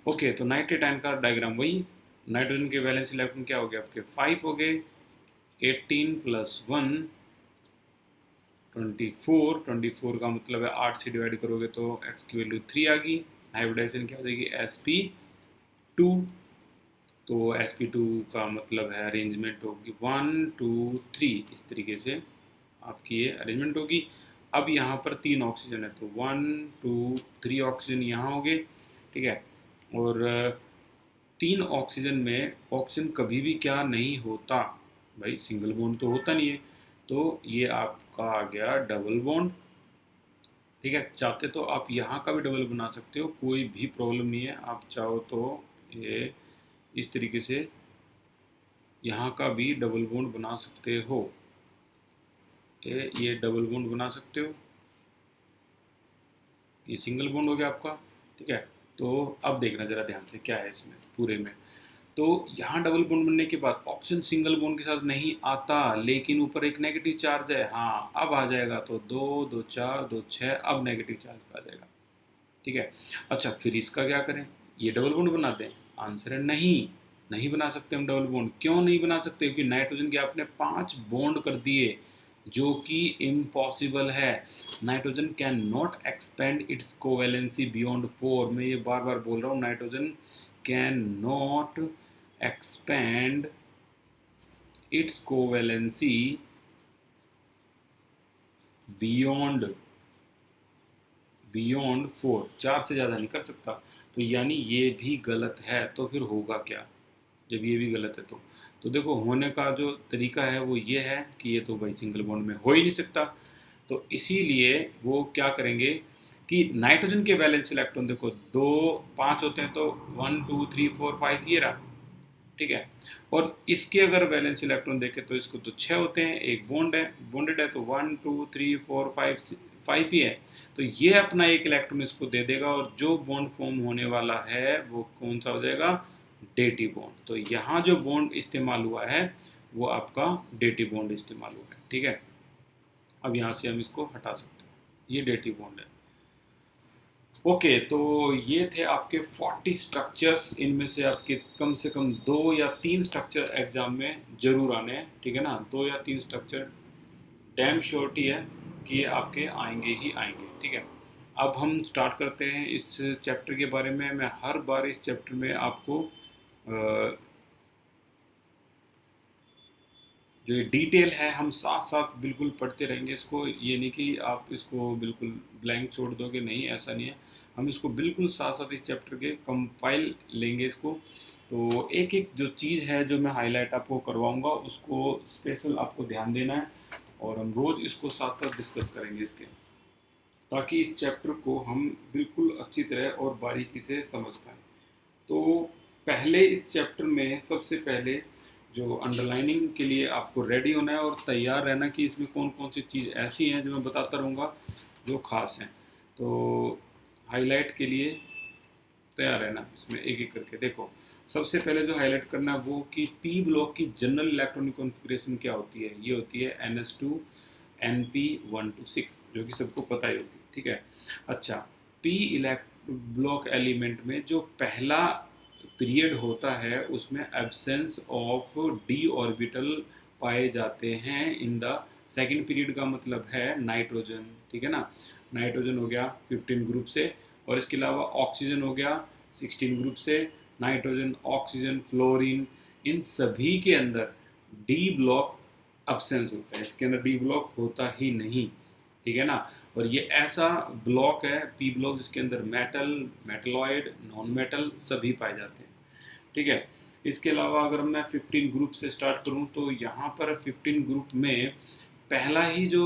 ओके, तो नाइट्रेट आयन का डायग्राम वही, नाइट्रोजन के वैलेंस इलेक्ट्रॉन क्या हो गया आपके 5 हो गए, 18 + 1 24, 24 का मतलब है 8 से डिवाइड करोगे तो x की वैल्यू 3 आ गई। हाइब्रिडाइजेशन क्या हो जाएगी sp2, तो sp2 का मतलब है अरेंजमेंट होगी 1 2 3, इस तरीके से आपकी ये अरेंजमेंट होगी। अब यहाँ पर 3 ऑक्सीजन है, तो 1 2 3 ऑक्सीजन यहाँ हो गए, ठीक है। और 3 ऑक्सीजन में ऑक्सीजन कभी भी क्या नहीं होता भाई, सिंगल बॉन्ड तो होता नहीं है, तो ये आपका आ गया डबल बॉन्ड, ठीक है। चाहते तो आप यहाँ का भी डबल बना सकते हो, कोई भी प्रॉब्लम नहीं है। आप चाहो तो ये इस तरीके से यहाँ का भी डबल बॉन्ड बना सकते हो, ये डबल बॉन्ड बना सकते हो, ये सिंगल बॉन्ड हो गया आपका, ठीक है। तो अब देखना जरा ध्यान से क्या है इसमें पूरे में। तो यहाँ डबल बॉन्ड बनने के बाद ऑक्सीजन सिंगल बॉन्ड के साथ नहीं आता, लेकिन ऊपर एक नेगेटिव चार्ज है, हाँ अब आ जाएगा, तो 2 2 4 2 6, अब नेगेटिव चार्ज आ जाएगा, ठीक है। अच्छा, फिर इसका क्या करें, ये डबल बॉन्ड बना दें? आंसर है नहीं, नहीं बना सकते हम डबल बॉन्ड। क्यों नहीं बना सकते? क्योंकि नाइट्रोजन के आपने 5 बॉन्ड कर दिए, जो कि इम्पॉसिबल है। Nitrogen can not expand it's covalency beyond 4, मैं ये बार बार बोल रहा हूँ, nitrogen can not expand it's covalency beyond 4, 4 से ज़्यादा नहीं कर सकता। तो यानी ये भी गलत है, तो फिर होगा क्या जब ये भी गलत है? तो देखो, होने का जो तरीका है वो ये है कि ये तो भाई सिंगल बॉन्ड में हो ही नहीं सकता, तो इसीलिए वो क्या करेंगे कि नाइट्रोजन के वैलेंस इलेक्ट्रॉन देखो 2 5 होते हैं, तो 1 2 3 4 5 ये रहा, ठीक है। और इसके अगर वैलेंस इलेक्ट्रॉन देखें तो इसको तो 6 होते हैं, एक बॉन्ड है, बॉन्डेड है, तो 1 2 3 4 5 5 ही है, तो ये अपना एक इलेक्ट्रॉन इसको दे देगा, और जो बॉन्ड फॉर्म होने वाला है वो कौन सा हो जाएगा? Dative bond. तो यहाँ जो बॉन्ड इस्तेमाल हुआ है वो आपका डेटिव बॉन्ड इस्तेमाल हुआ है, ठीक है। अब यहाँ से हम इसको हटा सकते हैं, ये डेटिव बॉन्ड है। ओके, तो ये थे आपके 40 स्ट्रक्चर्स, इनमें से आपके कम से कम 2 या 3 स्ट्रक्चर एग्जाम में जरूर आने हैं, ठीक है ना। 2 या 3 स्ट्रक्चर डैम श्योरिटी है कि ये आपके आएंगे ही आएंगे, ठीक है। अब हम स्टार्ट करते हैं इस चैप्टर के बारे में। मैं हर बार इस चैप्टर में आपको जो ये डिटेल है हम साथ साथ बिल्कुल पढ़ते रहेंगे इसको, ये नहीं कि आप इसको बिल्कुल ब्लैंक छोड़ दोगे, नहीं, ऐसा नहीं है। हम इसको बिल्कुल साथ साथ इस चैप्टर के कंपाइल लेंगे इसको। तो एक एक जो चीज़ है जो मैं हाईलाइट आपको करवाऊंगा उसको स्पेशल आपको ध्यान देना है, और हम रोज़ इसको साथ साथ डिस्कस करेंगे इसके, ताकि इस चैप्टर को हम बिल्कुल अच्छी तरह और बारीकी से समझ पाएँ। तो पहले इस चैप्टर में सबसे पहले जो अंडरलाइनिंग के लिए आपको रेडी होना है और तैयार रहना कि इसमें कौन कौन सी चीज़ ऐसी हैं जो मैं बताता रहूँगा जो ख़ास हैं। तो हाईलाइट के लिए तैयार रहना, इसमें एक एक करके देखो। सबसे पहले जो हाईलाइट करना है वो कि पी ब्लॉक की जनरल इलेक्ट्रॉनिक कॉन्फ़िगरेशन क्या होती है। ये होती है NS2 NP126, जो कि सबको पता ही होगी, ठीक है। अच्छा, पी ब्लॉक एलिमेंट में जो पहला पीरियड होता है उसमें एब्सेंस ऑफ डी ऑर्बिटल पाए जाते हैं इन द सेकंड पीरियड, का मतलब है नाइट्रोजन, ठीक है ना। नाइट्रोजन हो गया 15 ग्रुप से, और इसके अलावा ऑक्सीजन हो गया 16 ग्रुप से, नाइट्रोजन, ऑक्सीजन, फ्लोरीन, इन सभी के अंदर डी ब्लॉक अब्सेंस होता है, इसके अंदर डी ब्लॉक होता ही नहीं, ठीक है ना। और ये ऐसा ब्लॉक है पी ब्लॉक जिसके अंदर मेटल, मेटलॉइड, नॉन मेटल सभी पाए जाते हैं, ठीक है। इसके अलावा अगर मैं 15 ग्रुप से स्टार्ट करूं तो यहाँ पर 15 ग्रुप में पहला ही जो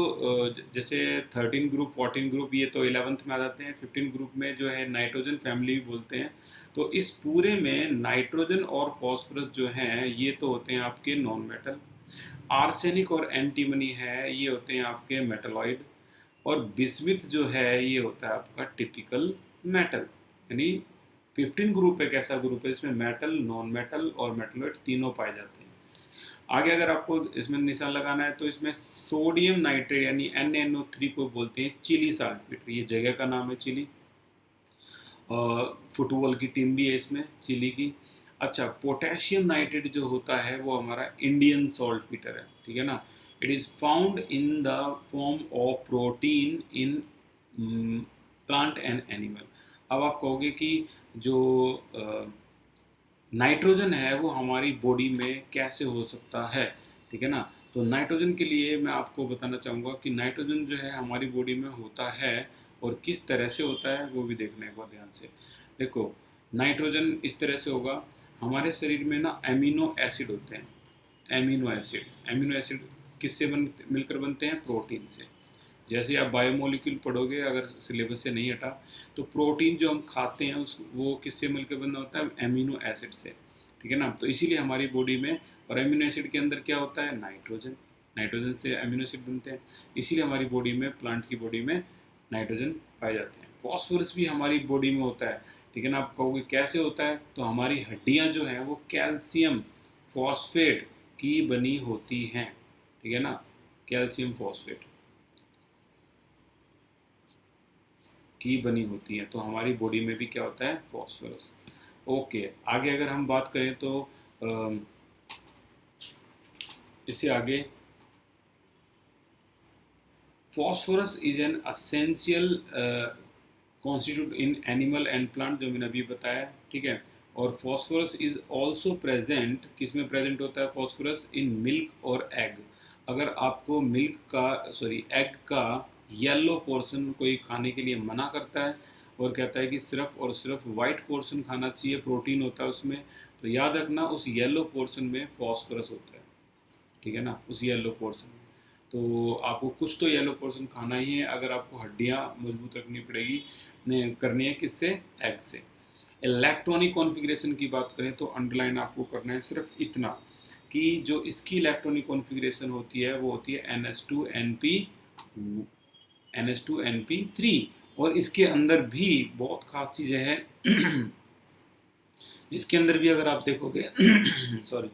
जैसे 13 ग्रुप 14 ग्रुप ये तो 11th में आ जाते हैं, 15 ग्रुप में जो है नाइट्रोजन फैमिली भी बोलते हैं। तो इस पूरे में नाइट्रोजन और फॉस्फोरस जो हैं ये तो होते हैं आपके नॉन मेटल। आर्सेनिक और एंटीमनी है ये होते हैं आपके मेटलॉइड। और बिस्मिथ जो है ये होता है आपका टिपिकल मेटल। यानी 15 ग्रुप एक ऐसा ग्रुप है इसमें मेटल, नॉन मेटल और मेटलॉइड तीनों पाए जाते हैं। आगे अगर आपको इसमें निशान लगाना है तो इसमें सोडियम नाइट्रेट यानी NaNO3 को बोलते हैं चिली साल्टपेटर। ये जगह का नाम है चिली। फुटबॉल की टीम भी है इसमें चिली की। अच्छा, पोटेशियम नाइट्रेट जो होता है वो हमारा इंडियन सॉल्टपेटर है, ठीक है ना। It is found in the form of protein in plant and animal. अब आप कहोगे कि जो नाइट्रोजन है वो हमारी बॉडी में कैसे हो सकता है, ठीक है ना। तो नाइट्रोजन के लिए मैं आपको बताना चाहूँगा कि नाइट्रोजन जो है हमारी बॉडी में होता है और किस तरह से होता है वो भी देखने को ध्यान से। देखो, नाइट्रोजन इस तरह से होगा, हमारे शरीर में ना एमिनो एसिड होते हैं। एमिनो एसिड किससे मिलकर बनते हैं? प्रोटीन से। जैसे आप बायोमोलिक्यूल पढ़ोगे, अगर सिलेबस से नहीं हटा, तो प्रोटीन जो हम खाते हैं उस वो किससे मिलकर बना होता है? एमिनो एसिड से, ठीक है ना। तो इसीलिए हमारी बॉडी में, और एमिनो एसिड के अंदर क्या होता है? नाइट्रोजन। नाइट्रोजन से एमिनो एसिड बनते हैं, इसीलिए हमारी बॉडी में, प्लांट की बॉडी में नाइट्रोजन पाए जाते हैं। फॉस्फोरस भी हमारी बॉडी में होता है, ठीक है ना। आप कहोगे कैसे होता है? तो हमारी हड्डियाँ जो हैं वो कैल्शियम फॉस्फेट की बनी होती हैं, ठीक है ना। कैल्शियम फॉस्फेट की बनी होती है, तो हमारी बॉडी में भी क्या होता है? फॉस्फोरस। ओके, आगे अगर हम बात करें तो इससे आगे phosphorus is an essential constitute in animal and plant, जो मैंने अभी बताया, ठीक है। और फॉस्फोरस इज ऑल्सो प्रेजेंट, किस में प्रेजेंट होता है फॉस्फोरस? इन मिल्क और एग। अगर आपको एग का येलो पोर्शन कोई खाने के लिए मना करता है और कहता है कि सिर्फ और सिर्फ वाइट पोर्शन खाना चाहिए, प्रोटीन होता है उसमें, तो याद रखना उस येलो पोर्शन में फॉस्फोरस होता है, ठीक है ना, उस येलो पोर्शन में। तो आपको कुछ तो येलो पोर्शन खाना ही है अगर आपको हड्डियाँ मजबूत रखनी पड़ेगी, करनी है किससे? एग से। इलेक्ट्रॉनिक कॉन्फ़िगरेशन की बात करें तो अंडरलाइन आपको करना है सिर्फ इतना कि जो इसकी इलेक्ट्रॉनिक कॉन्फ़िगरेशन होती है वो होती है NH2NP3। और इसके अंदर भी बहुत खास चीज़ें हैं इसके अंदर भी अगर आप देखोगे सॉरी,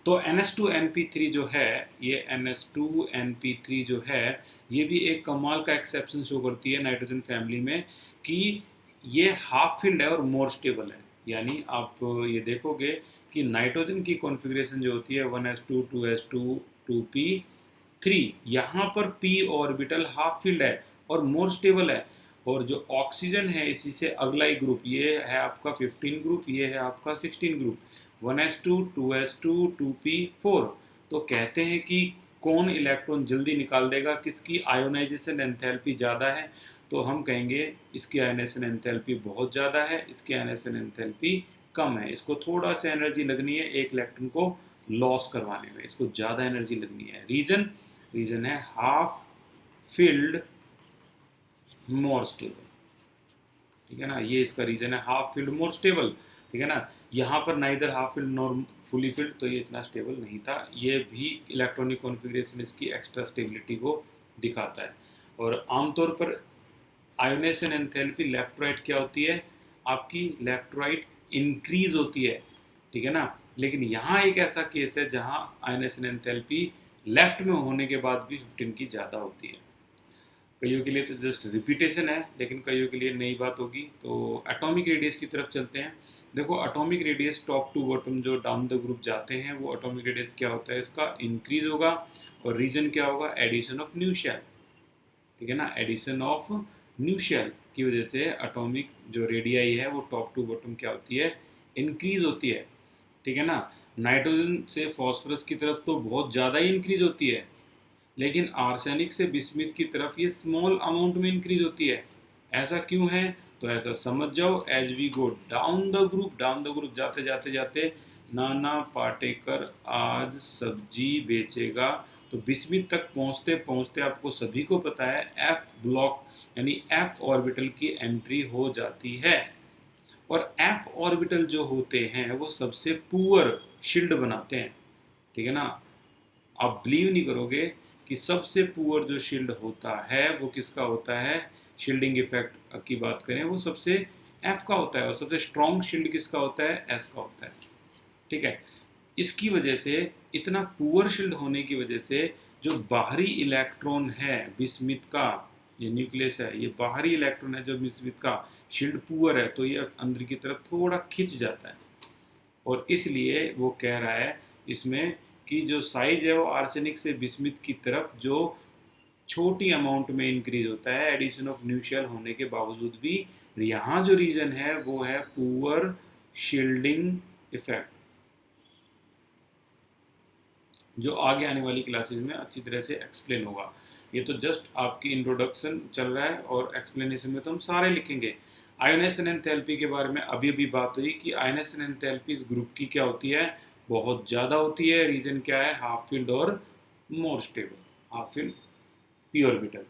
तो NH2NP3 जो है, ये NH2NP3 जो है, ये भी एक कमाल का एक्सेप्शन शो करती है नाइट्रोजन फैमिली में कि ये हाफ फिल्ड है और मोर स्टेबल है। यानी आप ये देखोगे कि नाइट्रोजन की कॉन्फ़िगरेशन जो होती है 1s2 2s2 2p3, यहाँ पर p ऑर्बिटल हाफ फिल्ड है और मोर स्टेबल है। और जो ऑक्सीजन है इसी से अगला ही ग्रुप, ये है आपका 15 ग्रुप, ये है आपका 16 ग्रुप, 1s2 2s2 2p4। तो कहते हैं कि कौन इलेक्ट्रॉन जल्दी निकाल देगा, किसकी आयोनाइजेशन एंथैल्पी ज़्यादा है? तो हम कहेंगे इसकी आयोनाइजेशन एंथैल्पी बहुत ज़्यादा है, इसकी आयोनाइजेशन एंथैल्पी कम है। इसको थोड़ा सा एनर्जी लगनी है एक इलेक्ट्रॉन को लॉस करवाने में, इसको ज़्यादा एनर्जी लगनी है। रीजन है हाफ फिल्ड मोर स्टेबल, ठीक है ना। ये इसका रीजन है, हाफ फिल्ड मोर स्टेबल, ठीक है ना। यहाँ पर neither half filled nor fully filled, तो ये इतना स्टेबल नहीं था। ये भी इलेक्ट्रॉनिक कॉन्फ़िगरेशन इसकी एक्स्ट्रा स्टेबिलिटी को दिखाता है। और आमतौर पर आयोनाइजेशन एंथैल्पी लेफ्ट राइट क्या होती है आपकी? लेफ्ट राइट इंक्रीज होती है, ठीक है ना। लेकिन यहाँ एक ऐसा केस है जहाँ आयोनाइजेशन एंथैल्पी लेफ्ट में होने के बाद भी 15 की ज़्यादा होती है। कईयों के लिए तो जस्ट रिपीटेशन है, लेकिन कईयों के लिए नई बात होगी। तो एटॉमिक रेडियस की तरफ चलते हैं। देखो, atomic radius top to bottom जो डाउन द ग्रुप जाते हैं वो एटॉमिक रेडियस क्या होता है? इसका इंक्रीज होगा। और रीजन क्या होगा? एडिशन ऑफ न्यू शेल, ठीक है ना। एडिशन ऑफ न्यू शेल की वजह से एटॉमिक जो रेडियाई है वो टॉप टू बॉटम क्या होती है? इंक्रीज होती है, ठीक है ना। नाइट्रोजन से फॉस्फोरस की तरफ तो बहुत ज़्यादा ही इंक्रीज होती है, लेकिन आर्सेनिक से बिस्मिथ की तरफ ये स्मॉल अमाउंट में इंक्रीज होती है। ऐसा क्यों है? तो ऐसा समझ जाओ, as we go down the group जाते जाते जाते नाना पाटेकर आज सब्जी बेचेगा तो बिस्मिथ तक पहुंचते पहुंचते आपको सभी को पता है एफ ब्लॉक यानी एफ ऑर्बिटल की एंट्री हो जाती है। और एफ ऑर्बिटल जो होते हैं वो सबसे पुअर शील्ड बनाते हैं, ठीक है ना। आप बिलीव नहीं करोगे कि सबसे पुअर जो शील्ड होता है वो किसका होता है, शील्डिंग इफेक्ट की बात करें वो सबसे एफ का होता है, और सबसे स्ट्रॉन्ग शील्ड किसका होता है, एस का होता है, ठीक है। इसकी वजह से, इतना पुअर शील्ड होने की वजह से जो बाहरी इलेक्ट्रॉन है बिस्मिथ का, ये न्यूक्लियस है, ये बाहरी इलेक्ट्रॉन है जो बिस्मिथ का, शील्ड पुअर है तो ये अंदर की तरफ थोड़ा खिंच जाता है। और इसलिए वो कह रहा है इसमें कि जो साइज है वो आर्सेनिक से बिस्मिथ की तरफ जो छोटी अमाउंट में इंक्रीज होता है एडिशन ऑफ न्यू शेल होने के बावजूद भी। यहाँ जो रीजन है वो है पुअर शील्डिंग इफेक्ट, जो आगे आने वाली क्लासेस में अच्छी तरह से एक्सप्लेन होगा। ये तो जस्ट आपकी इंट्रोडक्शन चल रहा है और एक्सप्लेनेशन में तो हम सारे लिखेंगे। आयोनाइजेशन एंथैल्पी के बारे में अभी अभी बात हुई कि आयोनाइजेशन एंथैल्पी इस ग्रुप की क्या होती है, बहुत ज़्यादा होती है। रीजन क्या है, हाफ फील्ड और more stable, half field P orbital.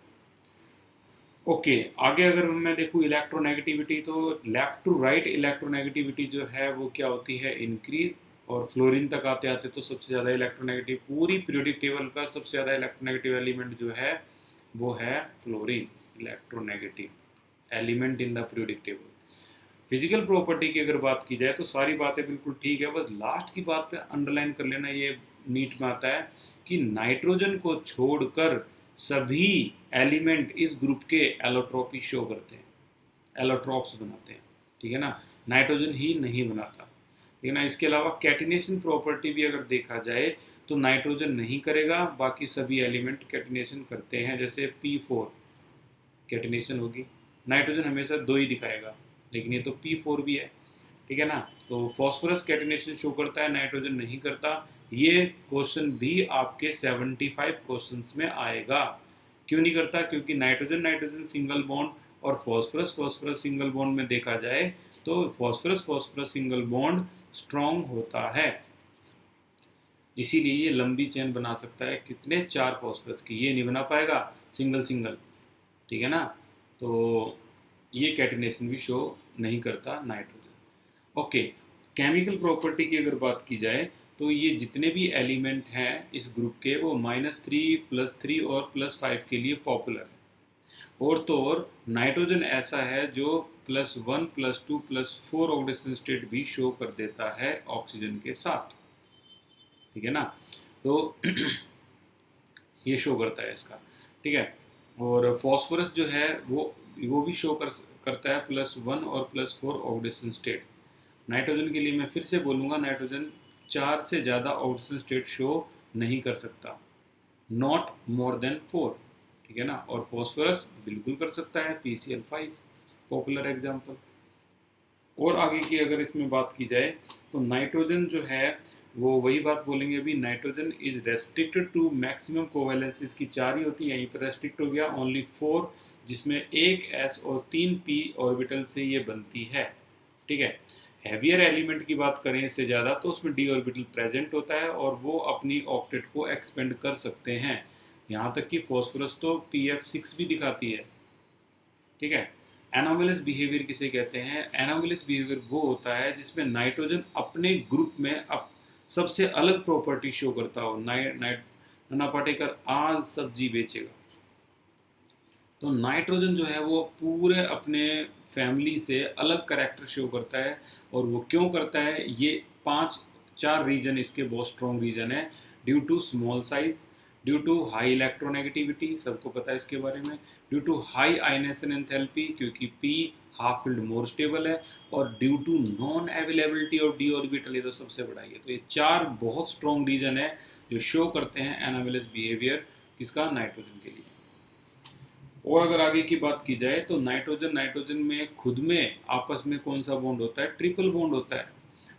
Okay, आगे अगर मैं देखूँ इलेक्ट्रोनेगेटिविटी, तो लेफ्ट टू राइट इलेक्ट्रोनेगेटिविटी जो है वो क्या होती है, इंक्रीज। और फ्लोरीन तक आते आते तो सबसे ज़्यादा इलेक्ट्रोनेगेटिव, पूरी पीरियोडिक टेबल का सबसे ज़्यादा इलेक्ट्रोनेगेटिव एलिमेंट जो है वो है fluorine, electronegative element in the periodic table. Physical property की अगर बात की जाए तो सारी बातें बिल्कुल ठीक है, बस लास्ट की बात पे अंडरलाइन कर लेना, ये नीट में आता है कि नाइट्रोजन को छोड़कर सभी एलिमेंट इस ग्रुप के एलोट्रोपी शो करते हैं, एलोट्रॉप्स बनाते हैं, ठीक है ना, नाइट्रोजन ही नहीं बनाता, ठीक है ना। इसके अलावा कैटिनेशन प्रॉपर्टी भी अगर देखा जाए तो नाइट्रोजन नहीं करेगा, बाकी सभी एलिमेंट कैटिनेशन करते हैं। जैसे P4 कैटिनेशन होगी, नाइट्रोजन हमेशा 2 ही दिखाएगा, लेकिन ये तो P4 भी है, ठीक है ना। तो फॉस्फोरस कैटिनेशन शो करता है, नाइट्रोजन नहीं करता। ये क्वेश्चन भी आपके 75 क्वेश्चंस में आएगा। क्यों नहीं करता, क्योंकि नाइट्रोजन नाइट्रोजन सिंगल बॉन्ड और फॉस्फोरस फॉस्फोरस सिंगल बॉन्ड में देखा जाए तो phosphorus phosphorus single bond strong होता है, इसीलिए ये लंबी चेन बना सकता है, कितने, 4 फॉस्फोरस की, ये नहीं बना पाएगा सिंगल सिंगल, ठीक है ना। तो ये कैटिनेशन भी शो नहीं करता नाइट्रोजन। ओके, केमिकल प्रॉपर्टी की अगर बात की जाए तो ये जितने भी एलिमेंट हैं इस ग्रुप के वो -3 +3 और +5 के लिए पॉपुलर है। और तो और नाइट्रोजन ऐसा है जो +1 +2 +4 ऑक्सीडेशन स्टेट भी शो कर देता है ऑक्सीजन के साथ, ठीक है ना। तो ये शो करता है इसका, ठीक है। और फॉस्फोरस जो है वो भी शो करता है +1 और +4 ऑक्सीडेशन स्टेट। नाइट्रोजन के लिए मैं फिर से बोलूँगा, नाइट्रोजन 4 से ज़्यादा ऑक्सीडेशन स्टेट शो नहीं कर सकता, नॉट मोर देन 4, ठीक है ना। और फॉस्फोरस बिल्कुल कर सकता है, PCl5 पॉपुलर एग्जांपल। और आगे की अगर इसमें बात की जाए तो नाइट्रोजन जो है वो वही बात बोलेंगे अभी, nitrogen is restricted to maximum covalence, इसकी 4 ही होती है, यहीं पर रेस्ट्रिक्ट हो गया ओनली 4, जिसमें एक S और 3 P ऑर्बिटल से ये बनती है, ठीक है। हैवियर एलिमेंट की बात करें इससे ज़्यादा तो उसमें D ऑर्बिटल प्रेजेंट होता है और वो अपनी ऑक्टेट को एक्सपेंड कर सकते हैं, यहाँ तक कि फॉस्फोरस तो PF6 भी दिखाती है, ठीक है। एनोमलस बिहेवियर किसे कहते हैं, एनोमलस बिहेवियर वो होता है जिसमें नाइट्रोजन अपने ग्रुप में सबसे अलग प्रॉपर्टी शो करता हो। नाना पाटेकर आज सब्जी बेचेगा, तो नाइट्रोजन जो है वो पूरे अपने फैमिली से अलग करेक्टर शो करता है। और वो क्यों करता है, ये 4 रीजन इसके बहुत स्ट्रॉन्ग रीजन है। Due to small size, due to high electronegativity, सबको पता है इसके बारे में, due to high ionisation enthalpy क्योंकि P half filled more stable है, और due to non availability of D orbital, ये तो सबसे बड़ा है। तो ये 4 बहुत स्ट्रॉन्ग रीजन है जो शो करते हैं एनोमलस बिहेवियर किसका, नाइट्रोजन के लिए। और अगर आगे की बात की जाए तो नाइट्रोजन में खुद में आपस में कौन सा बॉन्ड होता है, ट्रिपल बॉन्ड होता है।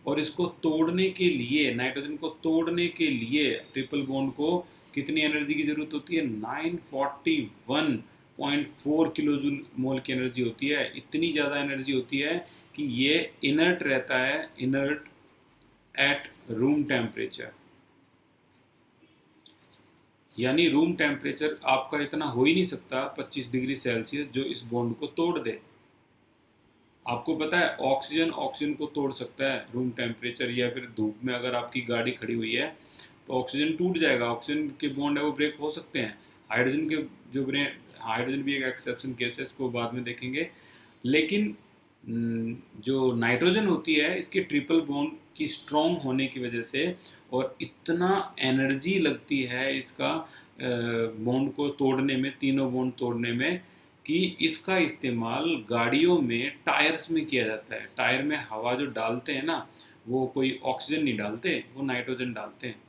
और इसको तोड़ने के लिए, नाइट्रोजन को तोड़ने के लिए ट्रिपल बॉन्ड को कितनी एनर्जी की जरूरत होती है, 941.4 किलोजूल मोल की एनर्जी होती है। इतनी ज़्यादा एनर्जी होती है कि ये इनर्ट रहता है, इनर्ट एट रूम टेम्परेचर। यानी रूम टेम्परेचर आपका इतना हो ही नहीं सकता 25 डिग्री सेल्सियस जो इस बॉन्ड को तोड़ दे। आपको पता है ऑक्सीजन ऑक्सीजन को तोड़ सकता है रूम टेम्परेचर, या फिर धूप में अगर आपकी गाड़ी खड़ी हुई है तो ऑक्सीजन टूट जाएगा, ऑक्सीजन के बॉन्ड है वो ब्रेक हो सकते हैं। हाइड्रोजन के जो ब्रेक, हाइड्रोजन भी एक एक्सेप्शन केस है, इसको बाद में देखेंगे। लेकिन जो नाइट्रोजन होती है इसके ट्रिपल बॉन्ड की स्ट्रॉन्ग होने की वजह से और इतना एनर्जी लगती है इसका बॉन्ड को तोड़ने में, तीनों बॉन्ड तोड़ने में, कि इसका इस्तेमाल गाड़ियों में टायर्स में किया जाता है। टायर में हवा जो डालते हैं ना, वो कोई ऑक्सीजन नहीं डालते, वो नाइट्रोजन डालते हैं।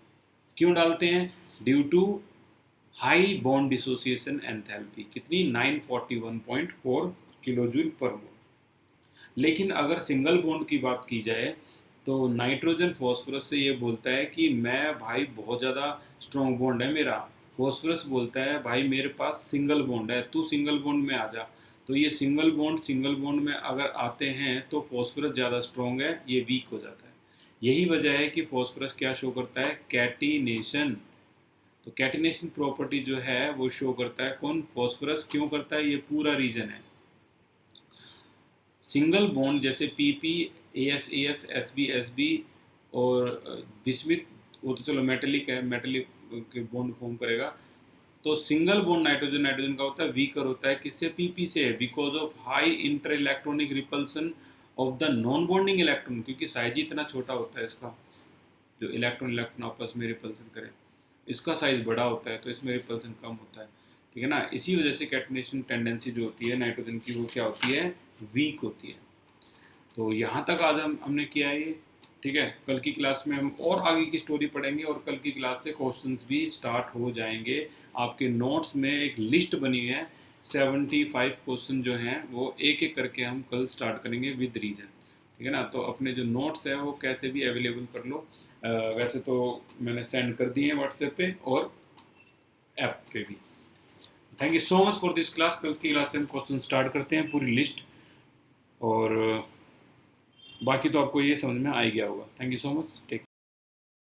क्यों डालते हैं? Due to high bond dissociation enthalpy. कितनी? 941.4 किलो जूल पर मोल। लेकिन अगर सिंगल बॉन्ड की बात की जाए तो नाइट्रोजन फॉस्फोरस से ये बोलता है कि मैं भाई बहुत ज़्यादा स्ट्रॉन्ग बॉन्ड है मेरा। फॉस्फोरस बोलता है भाई मेरे पास सिंगल बॉन्ड है, तू सिंगल बॉन्ड में आ जा। तो ये सिंगल बॉन्ड में अगर आते हैं तो फॉस्फोरस ज़्यादा स्ट्रॉन्ग है, ये वीक हो जाता है। यही वजह है कि फॉस्फोरस क्या शो करता है? कैटिनेशन। तो कैटिनेशन प्रॉपर्टी जो है वो शो करता है कौन? फॉस्फोरस। क्यों करता है? ये पूरा रीजन है। सिंगल बॉन्ड जैसे पीपी, एएस, एसबी, एसबी और बिस्मिथ, वो तो चलो मेटेलिक है, मेटेलिक के बॉन्ड फॉर्म करेगा। तो सिंगल बॉन्ड नाइट्रोजन नाइट्रोजन का होता है वीकर होता है। किससे? पीपी से, because of high inter electronic repulsion of the non bonding electron, क्योंकि साइज ही इतना छोटा होता है इसका, जो इलेक्ट्रॉन इलेक्ट्रॉन आपस में रिपल्सन करें, इसका साइज बड़ा होता है तो इसमें रिपल्सन कम होता है। ठीक है ना? इसी वजह से कैटिनेशन टेंडेंसी जो होती है नाइट्रोजन की, वो क्या होती है? वीक होती है। तो यहाँ तक आज हमने किया है ये। ठीक है, कल की क्लास में हम और आगे की स्टोरी पढ़ेंगे और कल की क्लास से क्वेश्चंस भी स्टार्ट हो जाएंगे। आपके नोट्स में एक लिस्ट बनी हुई है, 75 क्वेश्चन जो हैं वो एक एक करके हम कल स्टार्ट करेंगे विद रीजन। ठीक है ना? तो अपने जो नोट्स है वो कैसे भी अवेलेबल कर लो। वैसे तो मैंने सेंड कर दिए हैं व्हाट्सएप पे और ऐप पे भी। Thank you so much for this class. कल की क्लास से हम क्वेश्चन स्टार्ट करते हैं, पूरी लिस्ट, और बाकी तो आपको ये समझ में आ ही गया होगा। Thank you so much. Take